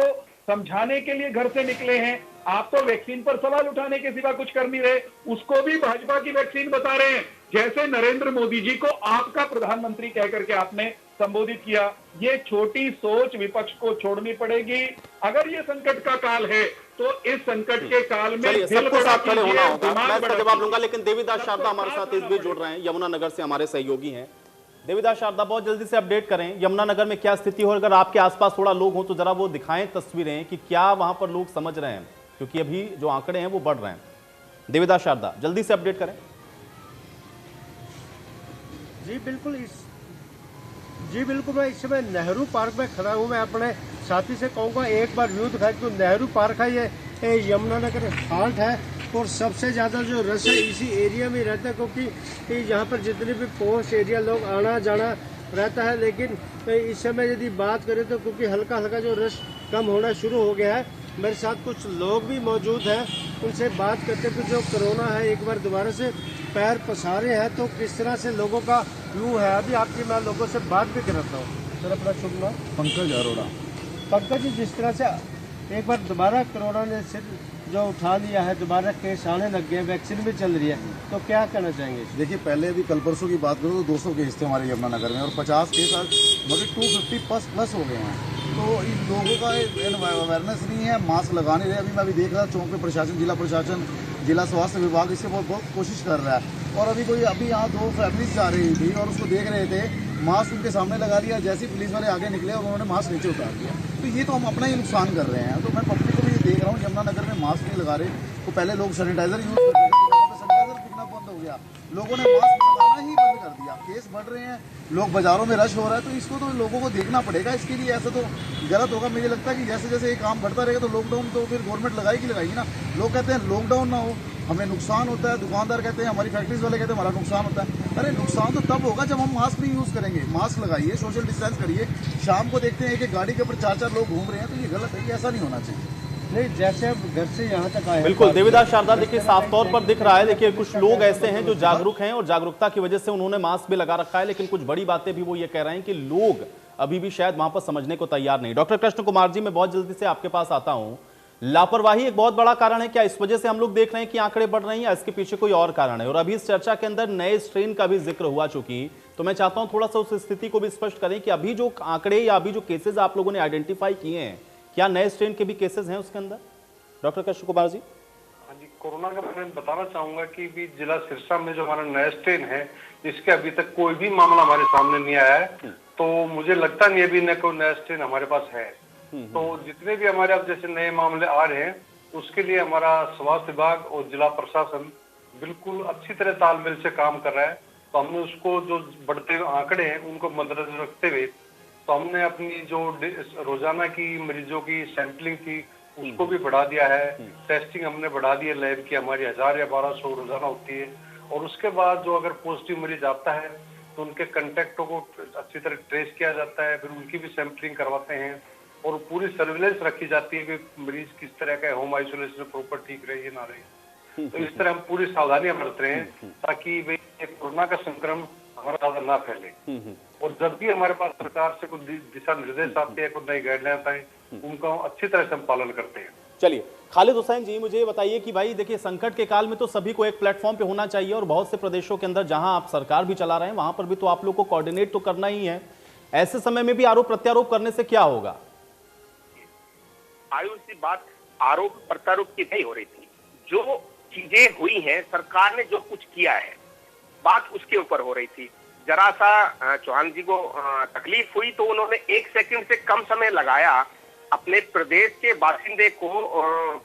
समझाने के लिए घर से निकले हैं। आप तो वैक्सीन पर सवाल उठाने के सिवा कुछ कर नहीं रहे, उसको भी भाजपा की वैक्सीन बता रहे हैं। जैसे नरेंद्र मोदी जी को आपका प्रधानमंत्री कहकर के आपने संबोधित किया। ये छोटी सोच विपक्ष को छोड़नी पड़ेगी। अगर ये संकट का काल है तो इस संकट के काल में
सबको साथ खड़े होना होगा। मैं इसका जवाब लूंगा, लेकिन देवीदास शारदा हमारे साथ इस बीच जुड़ रहे हैं, यमुनानगर से हमारे सहयोगी हैं। देवीदास शारदा, बहुत जल्दी से अपडेट करें, यमुनानगर में क्या स्थिति हो, अगर आपके आसपास थोड़ा लोग हो तो जरा वो दिखाएं तस्वीरें कि क्या वहां पर लोग समझ रहे हैं, क्योंकि अभी जो आंकड़े हैं वो बढ़ रहे हैं। देवीदास शारदा, जल्दी से अपडेट करें।
जी बिल्कुल, मैं इस समय नेहरू पार्क में खड़ा हूँ। मैं अपने साथी से कहूँगा एक बार व्यू दिखाए। तो नेहरू पार्क है, ये यमुनानगर हाट है और सबसे ज़्यादा जो रश है इसी एरिया में रहता है, क्योंकि यहाँ पर जितने भी पोस्ट एरिया लोग आना जाना रहता है। लेकिन इस समय यदि बात करें तो क्योंकि हल्का हल्का जो रश कम होना शुरू हो गया है। मेरे साथ कुछ लोग भी मौजूद हैं, उनसे बात करते हुए जो कोरोना है एक बार दोबारा से पैर पसारे हैं तो किस तरह से लोगों का व्यू है। अभी आपकी मैं लोगों से बात भी कराता हूँ। सर अपना शुभ नाम?
पंकज अरोड़ा।
पंकज जी, जिस तरह से एक बार दोबारा कोरोना ने सिर जो उठा लिया है, दोबारा केस आने लग गए, वैक्सीन भी चल रही है, तो क्या कहना चाहेंगे?
देखिए, पहले अभी कल परसों की बात करो तो 200 केस थे हमारे यमुनानगर में और 50 केस आज मतलब 250 प्लस हो गए हैं। तो इन लोगों का अवेयरनेस नहीं है, मास्क लगा नहीं रहे। अभी मैं देख रहा चौक पे प्रशासन, जिला प्रशासन, जिला स्वास्थ्य विभाग इससे बहुत कोशिश कर रहा है। और अभी यहाँ 2 फैमिलीज जा रही थी और उसको देख रहे थे, मास्क उनके सामने लगा दिया, जैसे ही पुलिस वाले आगे निकले और उन्होंने मास्क नीचे उतार दिया। तो ये तो हम अपना ही नुकसान कर रहे हैं। तो मैं पब्लिक को भी देख रहा हूँ, यमुनानगर में मास्क नहीं लगा रहे। तो पहले लोग सैनिटाइजर यूज करते थे, सैनिटाइजर बिकना बंद हो गया, लोगों ने मास्क लगाना ही बंद कर दिया। केस बढ़ रहे हैं, लोग बाजारों में रश हो रहा है, तो इसको तो लोगों को देखना पड़ेगा। इसके लिए ऐसा तो गलत होगा। मुझे लगता है कि जैसे जैसे ये काम बढ़ता रहेगा तो लॉकडाउन तो फिर गवर्नमेंट लगाएगी ना। लोग कहते हैं लॉकडाउन ना हो, हमें नुकसान होता है, दुकानदार कहते हैं, हमारी फैक्ट्रीज वाले कहते हैं हमारा नुकसान होता है। अरे नुकसान तो तब होगा जब हम मास्क नहीं यूज़ करेंगे। मास्क लगाइए, सोशल डिस्टेंस करिए। शाम को देखते हैं कि गाड़ी के ऊपर 4-4 लोग घूम रहे हैं, तो ये गलत है, ये ऐसा नहीं होना चाहिए।
नहीं, जैसे अब घर से यहाँ तक आए,
बिल्कुल देवीदास शारदा, देखिए साफ तौर पर दिख रहा है, देखिए कुछ लोग ऐसे हैं जो जागरूक हैं और जागरूकता की वजह से उन्होंने मास्क भी लगा रखा है, लेकिन कुछ बड़ी बातें भी वो ये कह रहे हैं कि लोग अभी भी शायद वहां पर समझने को तैयार नहीं। डॉक्टर कृष्ण कुमार जी, मैं बहुत जल्दी से आपके पास आता हूं। लापरवाही एक बहुत बड़ा कारण है क्या? इस वजह से हम लोग देख रहे हैं कि आंकड़े बढ़ रहे हैं या इसके पीछे कोई और कारण है? और अभी इस चर्चा के अंदर नए स्ट्रेन का भी जिक्र हुआ, चूंकि तो मैं चाहता हूं थोड़ा सा उस स्थिति को भी स्पष्ट करें कि अभी जो आंकड़े या अभी जो केसेस आप लोगों ने आइडेंटिफाई किए हैं, क्या नए स्ट्रेन के भी केसेस हैं उसके अंदर? डॉक्टर कृष्ण कुमार जी।
हाँ जी, कोरोना के बारे में बताना चाहूंगा कि भी जिला सिरसा में जो हमारा नया स्ट्रेन है, इसके अभी तक कोई भी मामला हमारे सामने नहीं आया है, तो मुझे लगता नहीं अभी न कोई नया स्ट्रेन हमारे पास है। तो जितने भी हमारे अब जैसे नए मामले आ रहे हैं, उसके लिए हमारा स्वास्थ्य विभाग और जिला प्रशासन बिल्कुल अच्छी तरह तालमेल से काम कर रहा है। तो हमने उसको जो बढ़ते आंकड़े हैं उनको मद्देनजर रखते हुए, तो हमने अपनी जो रोजाना की मरीजों की सैंपलिंग थी उसको भी बढ़ा दिया है। टेस्टिंग हमने बढ़ा दी है, लैब की हमारी 1000 या 1200 रोजाना होती है। और उसके बाद जो अगर पॉजिटिव मरीज आता है तो उनके कंटेक्टों को अच्छी तरह ट्रेस किया जाता है, फिर उनकी भी सैंपलिंग करवाते हैं और पूरी सर्विलेंस रखी जाती है कि मरीज किस तरह का होम आइसोलेशन प्रॉपर ठीक रहे या ना रहे। तो इस तरह हम पूरी सावधानियां बरत रहे हैं ताकि भाई कोरोना का संक्रमण हमारा ज्यादा ना फैले। और जब भी हमारे पास सरकार से कुछ दिशा निर्देश आते हैं, कुछ नई गाइडलाइंस आए, उनका अच्छी तरह से हम पालन करते हैं।
चलिए खालिद हुसैन जी, मुझे बताइए कि भाई देखिए संकट के काल में तो सभी को एक प्लेटफॉर्म पे होना चाहिए और बहुत से प्रदेशों के अंदर जहां आप सरकार भी चला रहे हैं वहां पर भी तो आप लोग को कोऑर्डिनेट तो करना ही है। ऐसे समय में भी आरोप प्रत्यारोप करने से क्या होगा?
आयुष जी, बात आरोप प्रत्यारोप की नहीं हो रही थी। जो चीजें हुई हैं, सरकार ने जो कुछ किया है, बात उसके ऊपर हो रही थी। जरा सा चौहान जी को तकलीफ हुई तो उन्होंने 1 सेकंड से कम समय लगाया अपने प्रदेश के बासिंदे को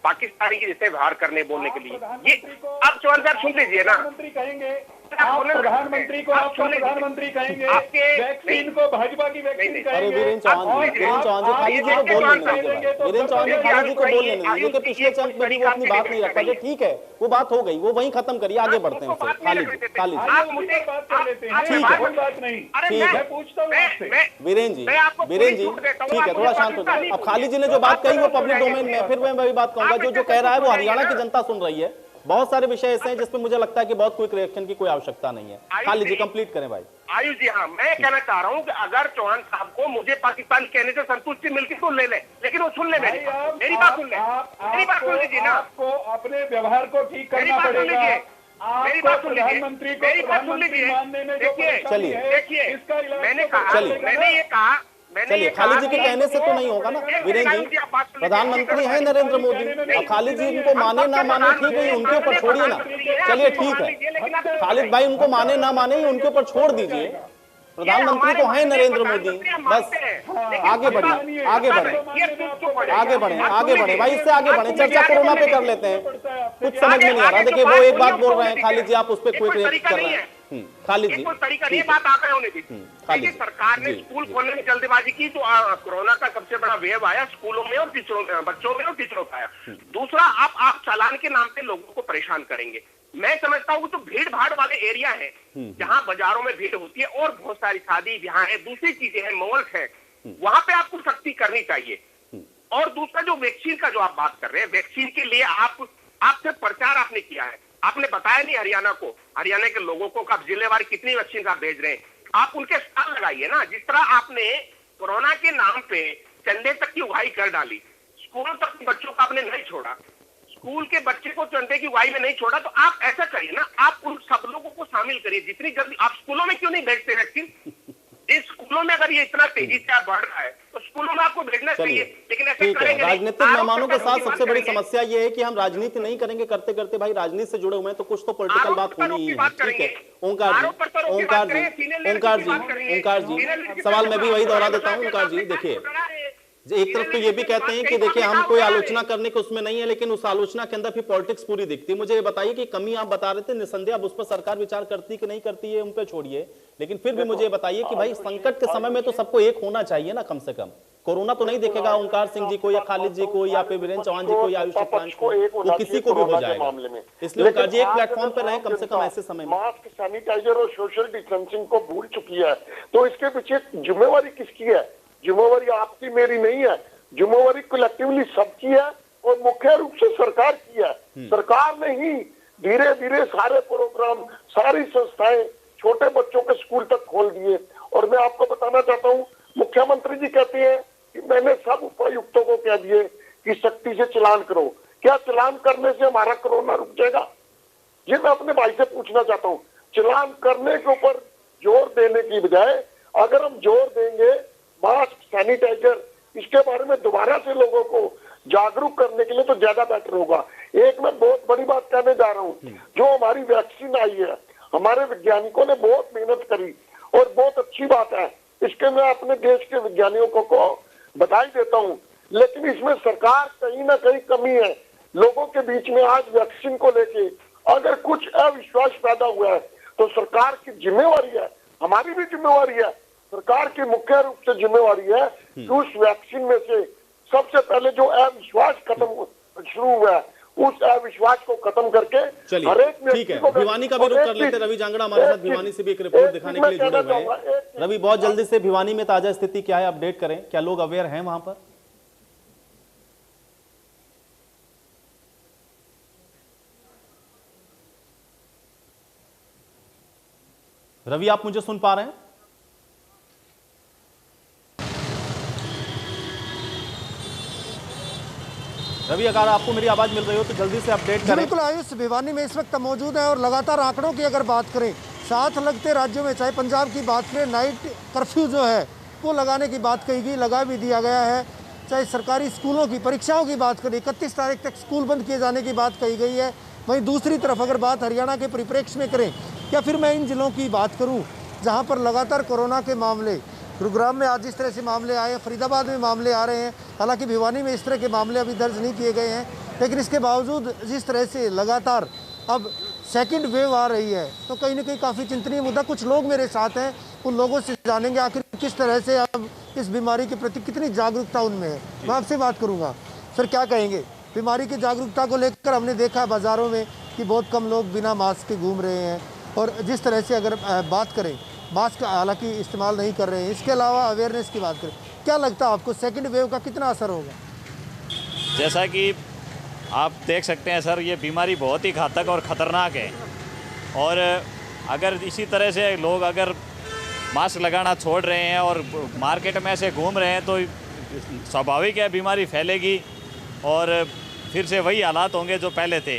पाकिस्तानी के जैसे व्यवहार करने बोलने के लिए। ये अब चौहान साहब सुन लीजिए ना,
प्रधानमंत्री को आप प्रधानमंत्री कहेंगे, वैक्सीन को भाजपा की वैक्सीन कहेंगे।
वीरेंद्र चौहान जी खालिद जी को बोल लेने दीजिए कि पिछले चंद में भी वो अपनी बात नहीं रख पाए। ठीक है, वो बात हो गई, वो वहीं खत्म करिए, आगे बढ़ते हैं। खालिद जी ठीक है, वीरेंद्र जी ठीक है, थोड़ा शांत हो जाए। अब खालिद जी ने जो बात कही वो पब्लिक डोमेन में, फिर मैं भी बात कहूंगा जो कह रहा है वो हरियाणा की जनता सुन रही है। बहुत सारे विषय ऐसे हैं जिसपे मुझे लगता है कि बहुत क्विक रिएक्शन की कोई आवश्यकता नहीं है। खालिद जी कंप्लीट करें भाई।
आयुष जी, हाँ, मैं कहना चाह रहा हूँ कि अगर चौहान साहब को मुझे पाकिस्तान कहने से संतुष्टि मिलती तो ले ले, लेकिन वो सुन ले मेरी बात सुन ले, मेरी बात सुन लीजिए ना।
आपको अपने व्यवहार को ठीक करना पड़ेगा।
मेरी बात सुन लीजिए, मेरी बात सुन लीजिए। देखिए, मैंने कहा, मैंने ये कहा,
चलिए खालिद जी के कहने से तो नहीं होगा ना वीरेंद्र जी, प्रधानमंत्री हैं नरेंद्र मोदी। अब खालिद जी उनको माने ना माने ठीक है, उनके ऊपर छोड़िए ना। चलिए ठीक है खालिद भाई, उनको माने ना माने उनके ऊपर छोड़ दीजिए। प्रधानमंत्री तो हैं नरेंद्र मोदी, बस आगे बढ़िए, आगे बढ़े, आगे बढ़े, आगे बढ़े भाई, इससे आगे बढ़े। चर्चा कोरोना पे कर लेते हैं, कुछ समझ में नहीं आ रहा। देखिए वो एक बात बोल रहे हैं खालिद जी, आप उस पर क्विक रिएक्ट कर रहे हैं। खालिद जी
तरीका नहीं, बात आगे होने दी। सरकार ने स्कूल खोलने में जल्दबाजी की तो कोरोना का सबसे बड़ा वेव आया स्कूलों में और टीचरों, बच्चों में और टीचरों का आया। दूसरा, आप चालान के नाम पे लोगों को परेशान करेंगे। मैं समझता हूँ तो भीड़ भाड़ वाले एरिया है जहाँ बाजारों में भीड़ होती है और बहुत सारी शादी ब्याह है, दूसरी चीजें हैं, मॉल्स है, वहां पे आपको सख्ती करनी चाहिए। और दूसरा, जो वैक्सीन का जो आप बात कर रहे हैं, वैक्सीन के लिए आपसे प्रचार आपने किया है, आपने बताया नहीं हरियाणा को, हरियाणा के लोगों को आप जिलेवार कितनी वैक्सीन आप भेज रहे हैं। आप उनके स्टाल लगाइए ना। जिस तरह आपने कोरोना के नाम पे चंदे तक की उगाही कर डाली, स्कूल तक बच्चों को आपने नहीं छोड़ा, स्कूल के बच्चे को चंदे की उगाही में नहीं छोड़ा, तो आप ऐसा करिए ना, आप उन सब लोगों को शामिल करिए जितनी जल्दी। आप स्कूलों में क्यों नहीं भेजते वैक्सीन? इस स्कूलों में अगर ये इतना तेजी से बढ़ रहा है तो स्कूलों में आपको भेजना चाहिए, लेकिन ऐसा करेंगे।
राजनीतिक मेहमानों के साथ सबसे बड़ी समस्या ये है कि हम राजनीति नहीं करेंगे, करते करते भाई राजनीति से जुड़े हुए हैं तो कुछ तो पॉलिटिकल बात होनी ही है। ठीक है ओंकार जी, सवाल मैं भी वही दोहरा देता हूँ। ओंकार जी देखिए, एक तरफ तो ये भी कहते हैं कि देखिए हम कोई आलोचना करने के उसमें नहीं है, लेकिन उस आलोचना के अंदर फिर पॉलिटिक्स पूरी दिखती है। मुझे ये बताइए कि कमी आप बता रहे थे, निसंदेह अब उस पर सरकार विचार करती कि नहीं करती है उन पे छोड़िए, लेकिन फिर भी मुझे बताइए कि भाई संकट के समय में तो सबको एक होना चाहिए ना कम से कम। कोरोना तो नहीं देखेगा ओंकार सिंह जी को या खालिद जी को या फिर वीरेंद्र चौहान जी को या आयुष शुक्लांश को, वो किसी को भी हो जाएगा। इसलिए ओंकार जी एक प्लेटफॉर्म पर रहे कम से कम ऐसे समय में।
मास्क, सैनिटाइजर और सोशल डिस्टेंसिंग को भूल चुकी है, तो इसके पीछे जिम्मेवारी किसकी है? जिम्मेवारी आपकी मेरी नहीं है, जिम्मेवारी कलेक्टिवली सबकी है और मुख्य रूप से सरकार की है। सरकार ने ही धीरे धीरे सारे प्रोग्राम, सारी संस्थाएं, छोटे बच्चों के स्कूल तक खोल दिए। और मैं आपको बताना चाहता हूँ, मुख्यमंत्री जी कहते हैं कि मैंने सब उपायुक्तों को कह दिए कि सख्ती से चालान करो। क्या चालान करने से हमारा कोरोना रुक जाएगा? ये मैं अपने भाई से पूछना चाहता हूँ। चालान करने के ऊपर जोर देने की बजाय अगर हम जोर देंगे मास्क, सैनिटाइजर, इसके बारे में दोबारा से लोगों को जागरूक करने के लिए, तो ज्यादा बेटर होगा। एक मैं बहुत बड़ी बात कहने जा रहा हूँ, जो हमारी वैक्सीन आई है, हमारे वैज्ञानिकों ने बहुत मेहनत करी और बहुत अच्छी बात है, इसके मैं अपने देश के वैज्ञानिकों को बधाई देता हूँ। लेकिन इसमें सरकार कहीं ना कहीं कमी है। लोगों के बीच में आज वैक्सीन को लेके अगर कुछ अविश्वास पैदा हुआ है तो सरकार की जिम्मेवारी है, हमारी भी जिम्मेवारी है, सरकार की मुख्य रूप से जिम्मेवारी है कि उस वैक्सीन में से सबसे पहले जो अविश्वास शुरू हुआ है, उस अविश्वास को खत्म करके हर एक
ठीक है, भिवानी का भी रुख कर लेते। रवि जांगड़ा हमारे साथ भिवानी से भी एक रिपोर्ट दिखाने के लिए जुड़े हुए हैं। रवि, बहुत जल्दी से भिवानी में ताजा स्थिति क्या है, अपडेट करें। क्या लोग अवेयर हैं वहां पर? रवि, आप मुझे सुन पा रहे हैं? रवि, अगर आपको मेरी आवाज मिल रही हो तो जल्दी से अपडेट करें।
बिल्कुल आयुष, भिवानी में इस वक्त मौजूद है और लगातार आंकड़ों की अगर बात करें, साथ लगते राज्यों में चाहे पंजाब की बात करें, नाइट कर्फ्यू जो है वो लगाने की बात कही गई, लगा भी दिया गया है। चाहे सरकारी स्कूलों की परीक्षाओं की बात करें, 31 तारीख तक स्कूल बंद किए जाने की बात कही गई है। वहीं दूसरी तरफ अगर बात हरियाणा के परिप्रेक्ष्य में करें या फिर मैं इन जिलों की बात करूँ जहाँ पर लगातार कोरोना के मामले, गुरुग्राम में आज जिस तरह से मामले आए हैं, फरीदाबाद में मामले आ रहे हैं, हालांकि भिवानी में इस तरह के मामले अभी दर्ज नहीं किए गए हैं, लेकिन इसके बावजूद जिस तरह से लगातार अब सेकंड वेव आ रही है तो कहीं ना कहीं काफ़ी चिंतनीय मुद्दा। कुछ लोग मेरे साथ हैं, उन लोगों से जानेंगे आखिर किस तरह से अब इस बीमारी के प्रति कितनी जागरूकता उनमें है। मैं आपसे बात करूँगा, सर क्या कहेंगे बीमारी की जागरूकता को लेकर? हमने देखा है बाज़ारों में कि बहुत कम लोग बिना मास्क के घूम रहे हैं, और जिस तरह से अगर बात करें मास्क हालांकि इस्तेमाल नहीं कर रहे हैं, इसके अलावा अवेयरनेस की बात करें, क्या लगता है आपको सेकंड वेव का कितना असर होगा?
जैसा कि आप देख सकते हैं सर, ये बीमारी बहुत ही घातक और ख़तरनाक है, और अगर इसी तरह से लोग अगर मास्क लगाना छोड़ रहे हैं और मार्केट में ऐसे घूम रहे हैं तो स्वाभाविक है बीमारी फैलेगी और फिर से वही हालात होंगे जो पहले थे।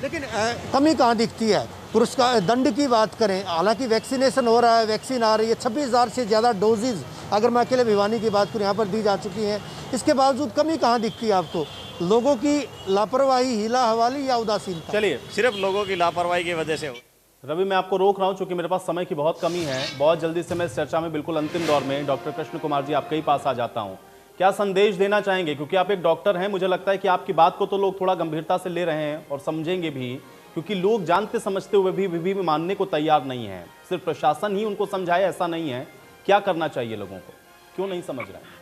लेकिन कमी कहाँ दिखती है? पुरस्कार दंड की बात करें, हालांकि वैक्सीनेशन हो रहा है, वैक्सीन आ रही है, 26,000 से ज़्यादा डोजेज अगर मैं अकेले भिवानी की बात करूँ यहाँ पर दी जा चुकी हैं, इसके बावजूद कमी कहाँ दिखती है आपको? लोगों की लापरवाही, हीला हवाली या उदासीनता?
चलिए,
सिर्फ लोगों की लापरवाही की वजह से।
रवि, मैं आपको रोक रहा हूं क्योंकि मेरे पास समय की बहुत कमी है। बहुत जल्दी से मैं इस चर्चा में बिल्कुल अंतिम दौर में डॉक्टर कृष्ण कुमार जी आपके ही पास आ जाता हूं। क्या संदेश देना चाहेंगे, क्योंकि आप एक डॉक्टर हैं, मुझे लगता है कि आपकी बात को तो लोग थोड़ा गंभीरता से ले रहे हैं और समझेंगे भी, क्योंकि लोग जानते समझते हुए भी मानने को तैयार नहीं है। सिर्फ प्रशासन ही उनको समझाए ऐसा नहीं है। क्या करना चाहिए लोगों को, क्यों नहीं समझ रहे हैं?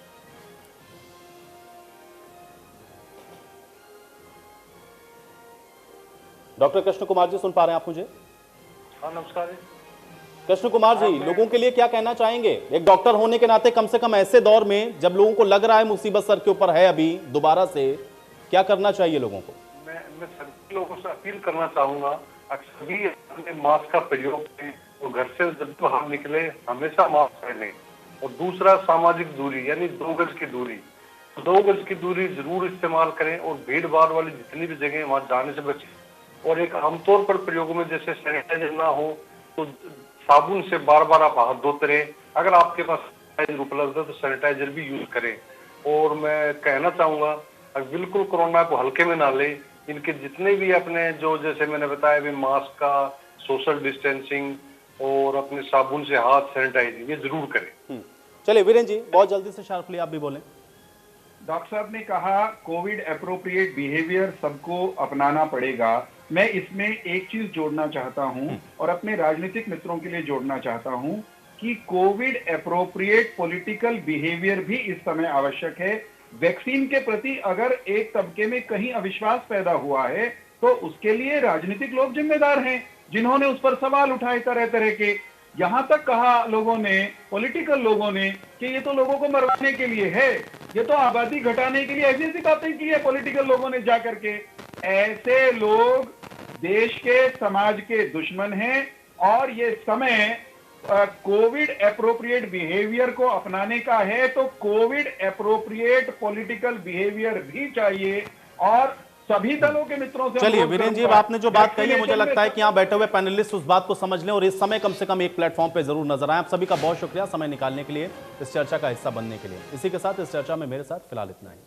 डॉक्टर कृष्ण कुमार जी, सुन पा रहे हैं आप मुझे?
हाँ, नमस्कार।
कृष्ण कुमार जी, लोगों के लिए क्या कहना चाहेंगे एक डॉक्टर होने के नाते? कम से कम ऐसे दौर में जब लोगों को लग रहा है मुसीबत सर के ऊपर है अभी दोबारा से, क्या करना चाहिए लोगों को?
मैं सभी लोगों से अपील करना चाहूंगा, सभी अपने मास्क का प्रयोग करें और घर से जब बाहर निकले हमेशा मास्क पहने। और दूसरा, सामाजिक दूरी यानी 2 गज की दूरी, 2 गज की दूरी जरूर इस्तेमाल करें और भीड़ भाड़ वाली जितनी भी जगह वहां जाने से बचें। और एक आमतौर पर प्रयोग में जैसे सैनिटाइजर ना हो तो साबुन से बार बार आप हाथ धोते रहें। अगर आपके पास सैनिटाइजर उपलब्ध है तो सैनिटाइजर भी यूज करें। और मैं कहना चाहूंगा बिल्कुल कोरोना को हल्के में ना ले। इनके जितने भी अपने जो जैसे मैंने बताया भी मास्क का, सोशल डिस्टेंसिंग और अपने साबुन से हाथ सैनिटाइजिंग, ये जरूर करें।
चलिए वीरेंद्र जी, बहुत जल्दी से शार्पली आप भी बोलें।
डॉक्टर साहब ने कहा कोविड एप्रोप्रिएट बिहेवियर सबको अपनाना पड़ेगा। मैं इसमें एक चीज जोड़ना चाहता हूं और अपने राजनीतिक मित्रों के लिए जोड़ना चाहता हूं
कि कोविड एप्रोप्रिएट पॉलिटिकल बिहेवियर भी इस समय आवश्यक है। वैक्सीन के प्रति अगर एक तबके में कहीं अविश्वास पैदा हुआ है तो उसके लिए राजनीतिक लोग जिम्मेदार हैं, जिन्होंने उस पर सवाल उठाए तरह तरह के। यहां तक कहा लोगों ने, पॉलिटिकल लोगों ने, कि ये तो लोगों को मरवाने के लिए है, ये तो आबादी घटाने के लिए, ऐसी ऐसी बातें की है पॉलिटिकल लोगों ने जाकर के। ऐसे लोग देश के, समाज के दुश्मन हैं और ये समय कोविड एप्रोप्रिएट बिहेवियर को अपनाने का है, तो कोविड एप्रोप्रिएट पॉलिटिकल बिहेवियर भी चाहिए और सभी दलों के मित्रों से।
चलिए वीरेंद्र जी, अब आपने जो बात कही है, मुझे लगता है कि यहाँ बैठे हुए पैनलिस्ट उस बात को समझ लें और इस समय कम से कम एक प्लेटफॉर्म पे जरूर नजर आए। आप सभी का बहुत शुक्रिया समय निकालने के लिए, इस चर्चा का हिस्सा बनने के लिए। इसी के साथ इस चर्चा में मेरे साथ फिलहाल इतना ही।